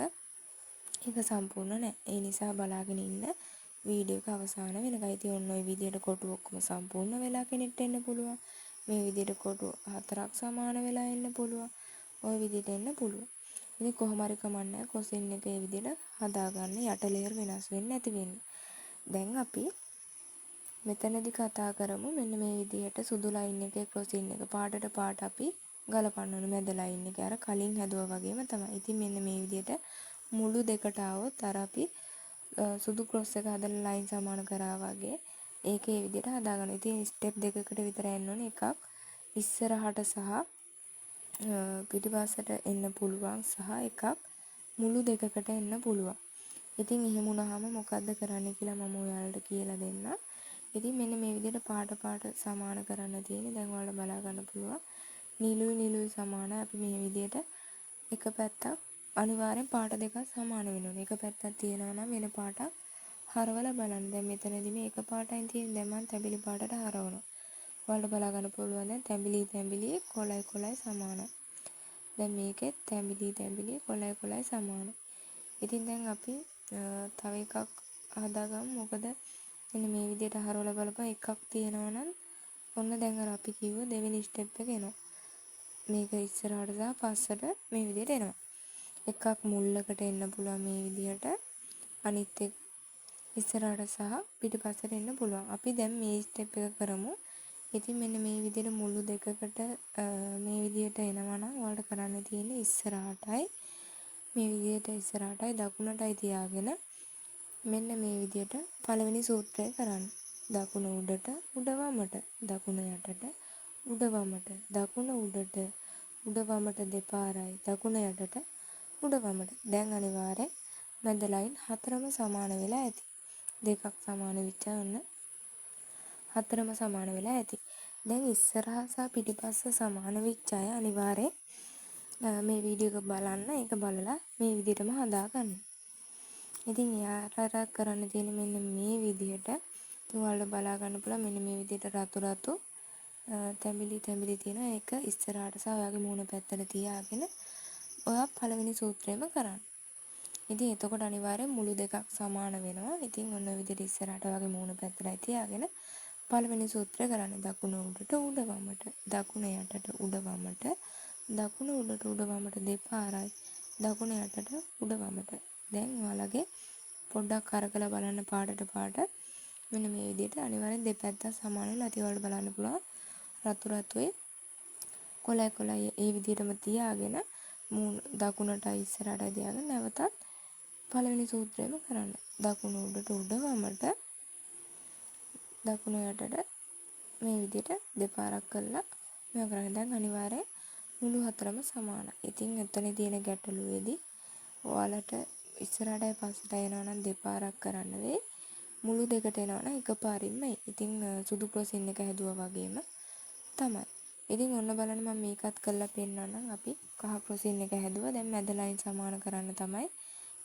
ඒක සම්පූර්ණ නැහැ. ඒ නිසා බලාගෙන ඉන්න වීඩියෝ එක අවසාන වෙනකන්. ඉතින් ඔන්න ඔය විදිහට කොටු ඔක්කොම සම්පූර්ණ වෙලා කෙනෙක්ට එන්න පුළුවන්. මේ විදිහට කොටු 4ක් සමාන වෙලා එන්න පුළුවන්. ওই විදිහට එන්න පුළුවන්. ඉතින් කොහොම හරි කමන්නේ කොසින් එක ඒ විදිහට හදාගන්න යට ලේයර් වෙනස් වෙන්නේ නැති වෙන්න. දැන් අපි මෙතනදී කතා කරමු මෙන්න මේ විදිහට සුදු ලයින් එකේ ක්‍රොසින් එක පාටට පාට අපි ගලපන්න ඕනේ මැද ලයින් එක. අර කලින් හැදුවා වගේම තමයි. ඉතින් මෙන්න මේ විදිහට මුළු දෙකට આવොත් අර අපි සුදු ක්‍රොස් එක හදලා ලයින් සමාන කරා වගේ ඒක ඒ විදිහට හදාගන්න. ඉතින් ස්ටෙප් දෙකකට විතර යන්න ඕනේ. එකක් ඉස්සරහට සහ පිටිපස්සට එන්න පුළුවන් සහ එකක් මුළු දෙකකට එන්න පුළුවන්. ඉතින් එහෙම වුණාම මොකද්ද කරන්න කියලා මම ඔයාලට කියලා දෙන්නම්. ඉතින් මෙන්න මේ විදිහට පාට සමාන කරන්න තියෙන්නේ. දැන් ඔයාලා බලා ගන්න පුළුවන්. නිලුයි සමානයි. අපි මේ විදිහට එක පැත්තක් අනිවාර්යෙන් පාට දෙකක් සමාන වෙනවා. එක පැත්තක් තියෙනවා නම් වෙන පාටක් හරවලා බලන්න. දැන් මෙතනදී මේ එක පාටයි තියෙන්නේ. දැන් මම තැඹිලි පාටට හරවනවා. ඔයාලට බලා ගන්න පුළුවන් දැන් තැඹිලි කොළයි සමානයි. දැන් මේකෙත් තැඹිලි කොළයි සමානයි. ඉතින් දැන් අපි තව එකක් හදාගමු. මොකද මෙන්න මේ විදිහට හරවලා බලපුවා එකක් තියෙනවා නම් ඔන්න දැන් අර අපි කිව්ව දෙවෙනි ස්ටෙප් එක එනවා. මේක ඉස්සරහට සහ පස්සට මේ විදිහට එනවා. එකක් මුල්ලකට එන්න පුළුවන් මේ විදිහට. අනිත් එක ඉස්සරහට සහ පිටිපස්සට එන්න පුළුවන්. අපි දැන් මේ ස්ටෙප් එක කරමු. ඉතින් මෙන්න මේ විදිහට මුළු දෙකකට මේ විදිහට එනවා නම් ඔයාලට කරන්න තියෙන්නේ ඉස්සරහටයි මේ විදිහට ඉස්සරහටයි දකුණටයි තියාගෙන මෙන්න මේ විදිහට පළවෙනි සූත්‍රය කරන්න. දකුණ උඩට උඩ වමට දකුණ යටට උඩ වමට දකුණ උඩට උඩ වමට දෙපාරයි දකුණ යටට උඩ වමට. දැන් අනිවාර්යෙන් මැද ලයින් හතරම සමාන වෙලා ඇති. දෙකක් සමාන වෙච්ච ඔන්න හතරම සමාන වෙලා ඇති. දැන් ඉස්සරහා සහ පිටිපස්ස සමාන වෙච්ච අය අනිවාර්යෙන් මේ වීඩියෝ එක බලන්න. ඒක බලලා මේ විදිහටම හදාගන්න. ඉතින් යාට කරන්න තියෙන මෙන්න මේ විදිහට ඔයාලට බලා ගන්න පුළුවන්. මෙන්න මේ විදිහට රතු තැඹිලි තියෙන එක ඉස්සරහට සහ ඔයාගේ මූණ පැත්තට තියාගෙන ඔයා පළවෙනි සූත්‍රයම කරන්න. ඉතින් එතකොට අනිවාර්යෙන් මුළු දෙකක් සමාන වෙනවා. ඉතින් ඔන්න ඔය විදිහට ඉස්සරහට ඔයාගේ මූණ පැත්තටයි තියාගෙන පළවෙනි සූත්‍රය කරන්න. දකුණ උඩට උඩ වමට දකුණ යටට උඩ වමට දකුණ උඩට උඩ වමට දෙපාරයි දකුණ යටට උඩ වමට. දැන් ඔයාලගේ පොඩ්ඩක් කරකලා බලන්න පාටට පාට මෙන්න මේ විදිහට අනිවාර්යෙන් දෙපැත්ත සමාන වෙලා ඇති. ඔයාලට බලන්න පුළුවන් රතුයි කොළයි ඒ විදිහටම තියාගෙන මූණ දකුණටයි ඉස්සරහටයි තියාගෙන නැවතත් පළවෙනි සූත්‍රයම කරන්න. දකුණ උඩට උඩ වමට දකුණ යටට මේ විදිහට දෙපාරක් කරලා මේක කරන්න. දැන් අනිවාර්යෙන් මුළු හතරම සමානයි. ඉතින් එතන තියෙන ගැටලුවේදී ඔයාලට ඉස්සරහටයි පස්සටයි යනවා නම් දෙපාරක් කරන්න වෙයි. මුළු දෙකට එනවා නම් එකපාරින්ම එයි. ඉතින් සුදු ක්‍රොසින් එක හැදුවා වගේම තමයි. ඉතින් ඔන්න බලන්න මම මේකත් කරලා පෙන්නන්නම්. අපි කහ ක්‍රොසින් එක හැදුවා. දැන් මැද ලයින් සමාන කරන්න තමයි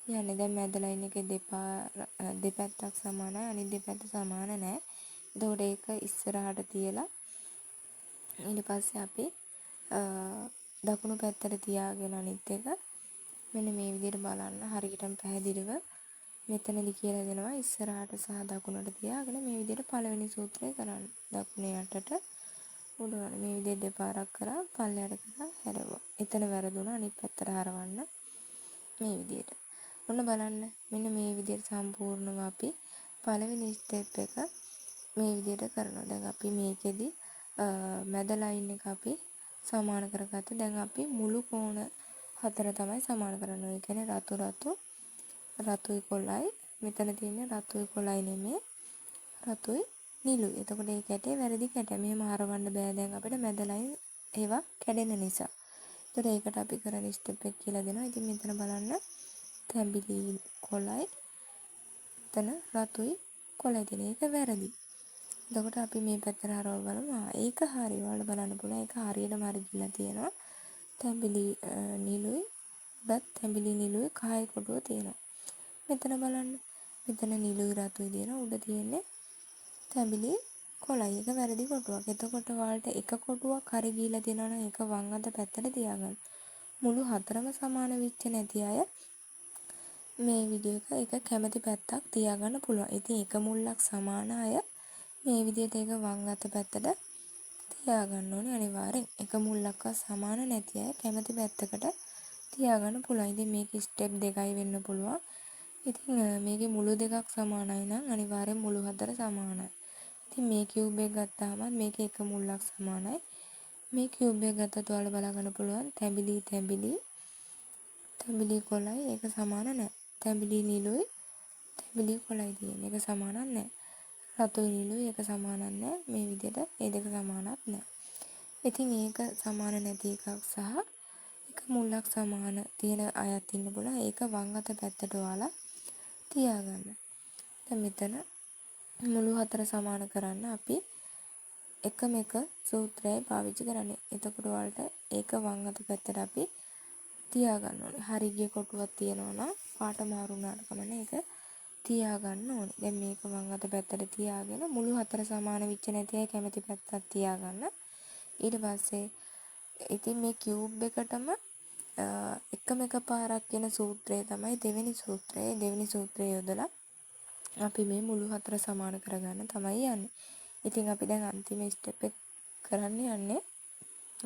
යන්නේ. දැන් මැද ලයින් එකේ දෙපැත්තක් සමානයි. අනිත් දෙපැත්ත සමාන නැහැ. එතකොට ඒක ඉස්සරහට තියලා ඊට පස්සේ අපි දකුණු පැත්තට තියාගෙන අනිත් එක මෙන්න මේ විදිහට බලන්න හරියටම පැහැදිලිව මෙතනදි කියලා දෙනවා ඉස්සරහට සහ දකුණට තියාගෙන මේ විදිහට පළවෙනි සූත්‍රය කරන්න. දකුණේ යටට උඩට මේ විදිහට දෙපාරක් කරා පල්ලයට කරා හැරෙවුවා. එතන වැරදුනා අනිත් පැත්තට හරවන්න මේ විදිහට. ඔන්න බලන්න මෙන්න මේ විදිහට සම්පූර්ණව අපි පළවෙනි ස්ටෙප් එක මේ විදිහට කරනවා. දැන් අපි මේකෙදි මැද ලයින් එක අපි සමාන කරගත්තා. දැන් අපි මුළු කෝණ 4 තමයි සමාන කරන්නේ. ඒ කියන්නේ රතුයි කොළයි මෙතන තියෙන්නේ රතුයි කොළයි නෙමෙයි රතුයි නිලුයි. එතකොට මේ කැටේ වැරදි කැටය. මෙහෙම හරවන්න බෑ දැන් අපිට මැද ලයින් ඒවා කැඩෙන නිසා. එතකොට ඒකට අපි කරන ස්ටෙප් එක කියලා දෙනවා. ඉතින් මෙතන බලන්න තැඹිලි කොළයි එතන රතුයි කොළයි තියෙන එක වැරදි. එතකොට අපි මේ පැත්තට හරවලා බලමු. ඒක හරි. ඔයාලට බලන්න පුළුවන්. ඒක හරියටම හරි ගිහලා තියෙනවා. තැඹිලි නිලුයි උඩත් තැඹිලි නිලුයි කහයි කොටුව තියෙනවා. මෙතන බලන්න. මෙතන නිලුයි රතුයි තියෙනවා. උඩ තියෙන්නේ තැඹිලි කොළයි. ඒක වැරදි කොටුවක්. එතකොට ඔයාලට එක කොටුවක් හරි ගිහලා තියෙනවා නම් ඒක වම් අත පැත්තට තියාගන්න. මුළු හතරම සමාන වෙච්ච නැති අය මේ වීඩියෝ එක කැමති පැත්තක් තියාගන්න පුළුවන්. ඉතින් එක මුල්ලක් සමාන අය මේ විදිහට ඒක වම් අත පැත්තට තියාගන්න ඕනේ අනිවාර්යෙන්. එක මුල්ලක්වත් සමාන නැති අය කැමති පැත්තකට තියාගන්න පුළුවන්. ඉතින් මේක ස්ටෙප් දෙකයි වෙන්න පුළුවන්. ඉතින් මේකේ මුළු දෙකක් සමානයි නම් අනිවාර්යෙන් මුළු හතර සමානයි. ඉතින් මේ කියුබ් එක ගත්තාම මේකේ එක මුල්ලක් සමානයි. මේ කියුබ් එක ගත්තත් ඔයාලා බලා ගන්න පුළුවන් තැඹිලි කොළයි ඒක සමාන නැහැ. තැඹිලි නිලුයි තැඹිලි කොළයි තියෙන එක සමානක් නැහැ. රතුයි නිලුයි ඒක සමානක් නැහැ. මේ විදිහට මේ දෙක සමානක් නැහැ. ඉතින් ඒක සමාන නැති එකක් සහ එක මුල්ලක් සමාන තියෙන අයත් ඉන්න පුළුවන්. ඒක වම් අත පැත්තට ඔයාලා තියාගන්න. දැන් මෙතන මුළු හතර සමාන කරන්න අපි එකම එක සූත්‍රයයි පාවිච්චි කරන්නේ. එතකොට ඔයාලට ඒක වම් අත පැත්තට අපි තියාගන්න ඕනේ. හරි ගිය කොටුවක් තියෙනවා නම් පාට මාරු වුණාට කමන්නේ ඒක තියාගන්න ඕනේ. දැන් මේක වම් අත පැත්තට තියාගෙන මුළු හතර සමාන වෙච්ච නැති අය කැමති පැත්තක් තියාගන්න. ඊට පස්සේ ඉතින් මේ කියුබ් එකටම එකම එක පාරක් කියන සූත්‍රය තමයි දෙවෙනි සූත්‍රය. දෙවෙනි සූත්‍රය යොදලා අපි මේ මුළු හතර සමාන කරගන්න තමයි යන්නේ. ඉතින් අපි දැන් අන්තිම ස්ටෙප් එක කරන්න යන්නේ.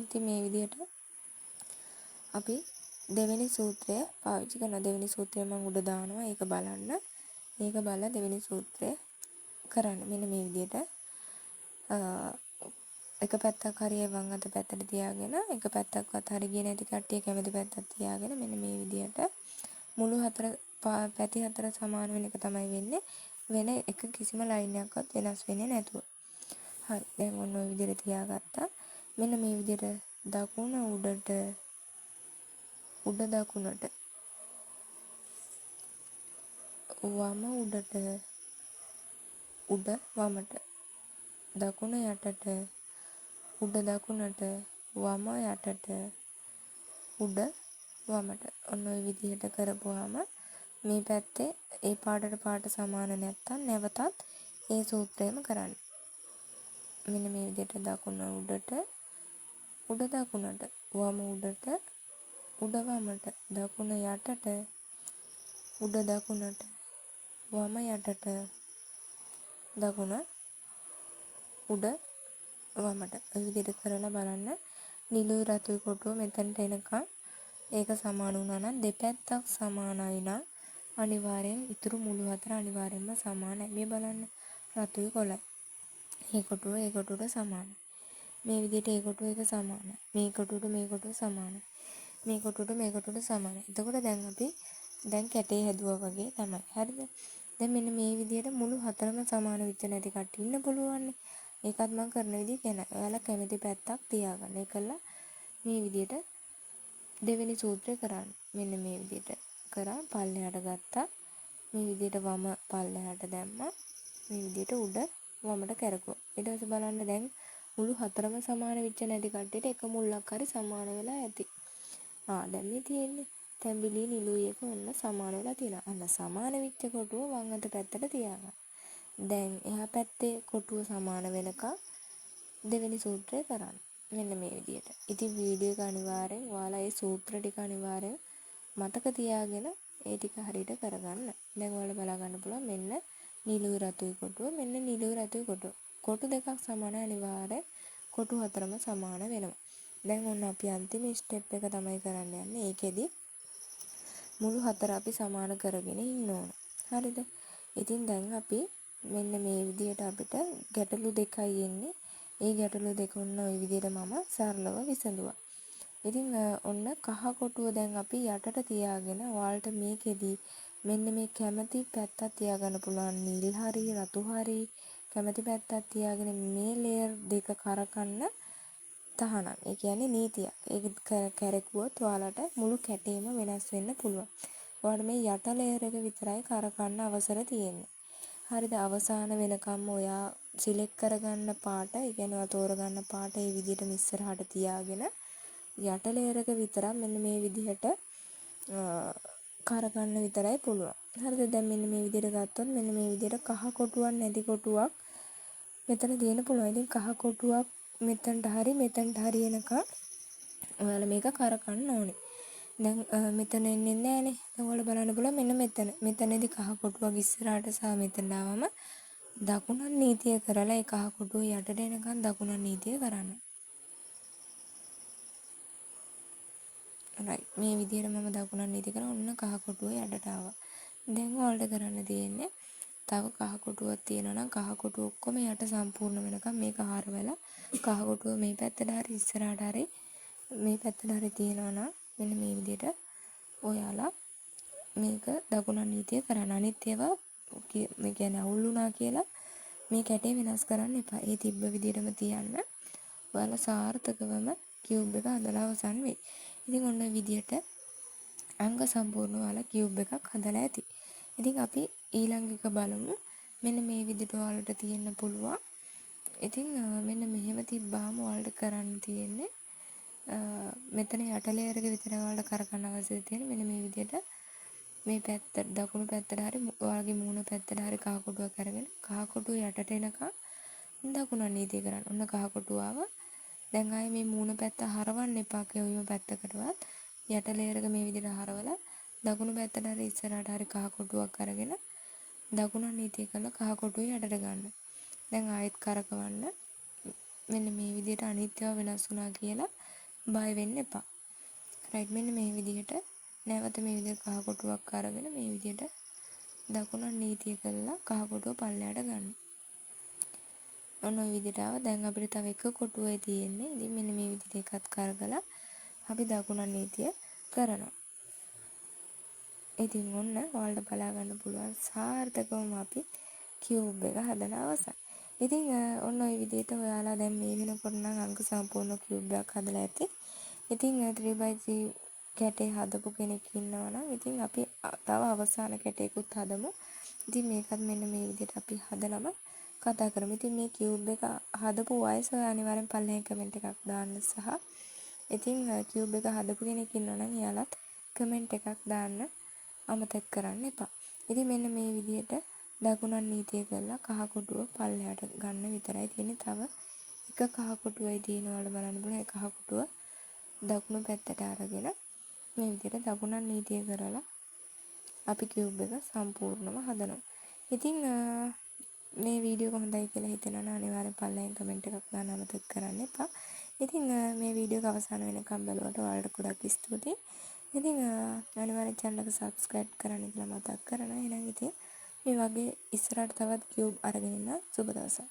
ඉතින් මේ විදිහට අපි දෙවෙනි සූත්‍රය පාවිච්චි කරනවා. දෙවෙනි සූත්‍රය මම උඩ දානවා. ඒක බලන්න. ඒක බලලා දෙවෙනි සූත්‍රය කරන්න. මෙන්න මේ විදිහට එක පැත්තක් හරිය වම් අත පැත්තට තියාගෙන එක පැත්තක්වත් හරිය ගියේ නැති කට්ටිය කැමති පැත්තක් තියාගෙන මෙන්න මේ විදිහට මුළු හතර පැති හතර සමාන වෙන එක තමයි වෙන්නේ. වෙන එක කිසිම ලයින් එකක්වත් වෙනස් වෙන්නේ නැතුව. හරි. දැන් ඔන්න ඔය විදිහට තියාගත්තා. මෙන්න මේ විදිහට දකුණ උඩට උඩ දකුණට වම උඩට උඩ වමට දකුණ යටට උඩ දකුණට වම යටට උඩ වමට ඔන්න ඔය විදිහට කරපුවාම මේ පැත්තේ ඒ පාටට පාට සමාන නැත්තම් නැවතත් ඒ සූත්‍රයම කරන්න. මෙන්න මේ විදිහට දකුණ උඩට උඩ දකුණට වම උඩට උඩ වමට දකුණ යටට උඩ දකුණට වම යටට දකුණ උඩ වමට ඔය විදිහට කරලා බලන්න. නිලුයි රතුයි කොටුව මෙතනට එනකම් ඒක සමාන වුණා නම් දෙපැත්තක් සමානයි නම් අනිවාර්යෙන් ඉතුරු මුළු හතර අනිවාර්යෙන්ම සමානයි. මේ බලන්න රතුයි කොළයි. මේ කොටුවට සමානයි. මේ විදිහට ඒ කොටුව එක සමානයි. මේ කොටුවට සමානයි. මේ කොටුවට සමානයි. එතකොට දැන් අපි දැන් කැටේ හැදුවා වගේ තමයි. හරිද? දැන් මෙන්න මේ විදිහට මුළු හතරම සමාන වෙච්ච නැති කට්ටිය ඉන්න පුළුවන්. ඒකත් මම කරන විදිහ කියනවා. ඔයාලා කැමති පැත්තක් තියාගන්න. ඒකලා මේ විදිහට දෙවෙනි සූත්‍රය කරන්න. මෙන්න මේ විදිහට කරා පල්ලෙහාට ගත්තා. මේ විදිහට වම පල්ලෙහාට දැම්මා. මේ විදිහට උඩ වමට කරකුවා. ඊට පස්සේ බලන්න දැන් මුළු හතරම සමාන වෙච්ච නැති කට්ටියට එක මුල්ලක් හරි සමාන වෙලා ඇති. දැන් මේ තියෙන්නේ තැඹිලි නිලුයි එක ඔන්න සමාන වෙලා තියෙනවා. අන්න සමාන වෙච්ච කොටුව වම් අත පැත්තට තියාගන්න. දැන් එහා පැත්තේ කොටුව සමාන වෙනකම් දෙවෙනි සූත්‍රය කරන්න. මෙන්න මේ විදිහට. ඉතින් වීඩියෝ එක අනිවාර්යෙන් ඔයාලා ඒ සූත්‍ර ටික අනිවාර්යෙන් මතක තියාගෙන ඒ ටික හරියට කරගන්න. දැන් ඔයාලා බලා ගන්න පුළුවන් මෙන්න නිලුයි රතුයි කොටුව මෙන්න නිලුයි රතුයි කොටුව. කොටු දෙකක් සමාන අනිවාර්යෙන් කොටු හතරම සමාන වෙනවා. දැන් ඔන්න අපි අන්තිම ස්ටෙප් එක තමයි කරන්න යන්නේ. ඒකෙදි මුළු හතර අපි සමාන කරගෙන ඉන්න ඕන. හරිද? ඉතින් දැන් අපි මෙන්න මේ විදිහට අපිට ගැටලු දෙකයි එන්නේ. ඒ ගැටලු දෙක ඔන්න ওই විදිහට මම සරලව විසඳුවා. ඉතින් ඔන්න කහ කොටුව දැන් අපි යටට තියාගෙන ඔයාලට මේකෙදි මෙන්න මේ කැමැති පැත්තක් තියාගන්න පුළුවන්. නිල් හරි රතු හරි කැමැති පැත්තක් තියාගෙන මේ ලේයර් දෙක කරකන්න තහනම්. ඒ කියන්නේ නීතියක්. ඒක කැරකුවොත් ඔයාලට මුළු කැටේම වෙනස් වෙන්න පුළුවන්. ඔයාලට මේ යට ලේයර් එක විතරයි කරකන්න අවසර තියෙන්නේ. හරිද? අවසාන වෙනකම්ම ඔයා සිලෙක්ට් කරගන්න පාට, ඒ කියන්නේ ඔයා තෝරගන්න පාට මේ විදිහටම ඉස්සරහට තියාගෙන යට ලේයර් එක විතරක් මෙන්න මේ විදිහට කරගන්න විතරයි පුළුවන්. හරිද? දැන් මෙන්න මේ විදිහට ගත්තොත් මෙන්න මේ විදිහට කහ කොටුවක් නැති කොටුවක් මෙතන තියෙන්න පුළුවන්. ඉතින් කහ කොටුවක් මෙතනට හරි මෙතනට හරි එනකම් ඔයාලා මේක කරකන්න ඕනේ. දැන් මෙතන එන්නේ නැහනේ. දැන් ඔයාලා බලන්න පුළුවන් මෙන්න මෙතන. මෙතනදී කහ කොටුවක් ඉස්සරහට සහ මෙතන ආවම දකුණන් නීතිය කරලා ඒ කහ කොටුව යටට එනකම් දකුණන් නීතිය කරන්න. right මේ විදිහට මම දකුණන් නීතිය කරා ඔන්න කහ කොටුව යටට ආවා. දැන් ඔයාලට කරන්න තියෙන්නේ තව කහ කොටුවක් තියෙනවා නම් කහ කොටුව ඔක්කොම යට සම්පූර්ණ වෙනකම් මේක හරවලා කහ කොටුව මේ පැත්තට හරි ඉස්සරහට හරි මේ පැත්තට හරි තියෙනවා නම් මෙන්න මේ විදිහට ඔයාලා මේක දකුණන් නීතිය කරන්න. අනිත් ඒවා මේ කියන්නේ අවුල් වුණා කියලා මේ කැටේ වෙනස් කරන්න එපා. ඒ තිබ්බ විදිහටම තියන්න. ඔයාලා සාර්ථකවම කියුබ් එක හදලා අවසන් වෙයි. ඉතින් ඔන්න ඔය විදිහට අංග සම්පූර්ණ ඔයාලා කියුබ් එකක් හදලා ඇති. ඉතින් අපි ඊළඟ එක බලමු. මෙන්න මේ විදිහට ඔයාලට තියෙන්න පුළුවන්. ඉතින් මෙන්න මෙහෙම තිබ්බාම ඔයාලට කරන්න තියෙන්නේ මෙතන යට ලේයර් එක විතර ඔයාලට කරකන්න අවශ්‍ය තියෙන්නේ මෙන්න මේ විදිහට මේ පැත්ත දකුණු පැත්තට හරි ඔයාලගේ මූණ පැත්තට හරි කහ කොටුවක් අරගෙන කහ කොටුව යටට එනකම් දකුණන් නීතිය කරන්න. ඔන්න කහ කොටුව ආවා. දැන් ආයේ මේ මූණ පැත්ත හරවන්න එපා කොයිම පැත්තකටවත්. යට ලේයර් එක මේ විදිහට හරවලා දකුණු පැත්තට හරි ඉස්සරහට හරි කහ කොටුවක් අරගෙන දකුණන් නීතිය කරලා කහ කොටුව යටට ගන්න. දැන් ආයෙත් කරකවන්න. මෙන්න මේ විදිහට අනිත්‍යව වෙනස් වුණා කියලා බය වෙන්න එපා. right මෙන්න මේ විදිහට නැවත මේ විදිහට කහ කොටුවක් අරගෙන මේ විදිහට දකුණන් නීතිය කරලා කහ කොටුව පල්ලයට ගන්න. ඔන්න ඔය විදිහට ආවා. දැන් අපිට තව එක කොටුවයි තියෙන්නේ. ඉතින් මෙන්න මේ විදිහට එකත් කරගලා අපි දකුණන් නීතිය කරනවා. ඉතින් ඔන්න ඔයාලට බලා ගන්න පුළුවන් සාර්ථකවම අපි කියුබ් එක හදලා අවසන්. ඉතින් ඔන්න ඔය විදිහට ඔයාලා දැන් මේ වෙනකොට නම් අංක සම්පූර්ණ කියුබ් එකක් හදලා ඇති. ඉතින් 3x3 කැටේ හදපු කෙනෙක් ඉන්නවා නම් ඉතින් අපි තව අවසාන කැටයකුත් හදමු. ඉතින් මේකත් මෙන්න මේ විදිහට අපි හදලම කතා කරමු. ඉතින් මේ කියුබ් එක හදපු වයස අනිවාර්යෙන් පල්ලෙහාන් කමෙන්ට් එකක් දාන්න සහ ඉතින් කියුබ් එක හදපු කෙනෙක් ඉන්නවා නම් එයාලත් කමෙන්ට් එකක් දාන්න අමතක කරන්න එපා. ඉතින් මෙන්න මේ විදිහට දකුණන් නීතිය කරලා කහ කොටුව පල්ලෙහාට ගන්න විතරයි තියෙන්නේ. තව එක කහ කොටුවයි තියෙනවා වල බලන්න පුළුවන්. ඒ කහ කොටුව දකුණු පැත්තට අරගෙන මේ විදිහට දකුණන් නීතිය කරලා අපි කියුබ් එක සම්පූර්ණව හදනවා. ඉතින් මේ වීඩියෝ එක හොඳයි කියලා හිතෙනවා නම් අනිවාර්යෙන් පල්ලෙහාන් කමෙන්ට් එකක් දාන්න අමතක කරන්න එපා. ඉතින් මේ වීඩියෝ එක අවසන් වෙනකම් බලුවට ඔයාලට ගොඩක් ස්තුතියි. ඉතින් අනිවාර්යෙන් channel එක subscribe කරන්න කියලා මතක් කරනවා. එහෙනම් ඉතින් මේ වගේ ඉස්සරහට තවත් කියුබ් අරගෙන ඉන්න සුබ දවසක්.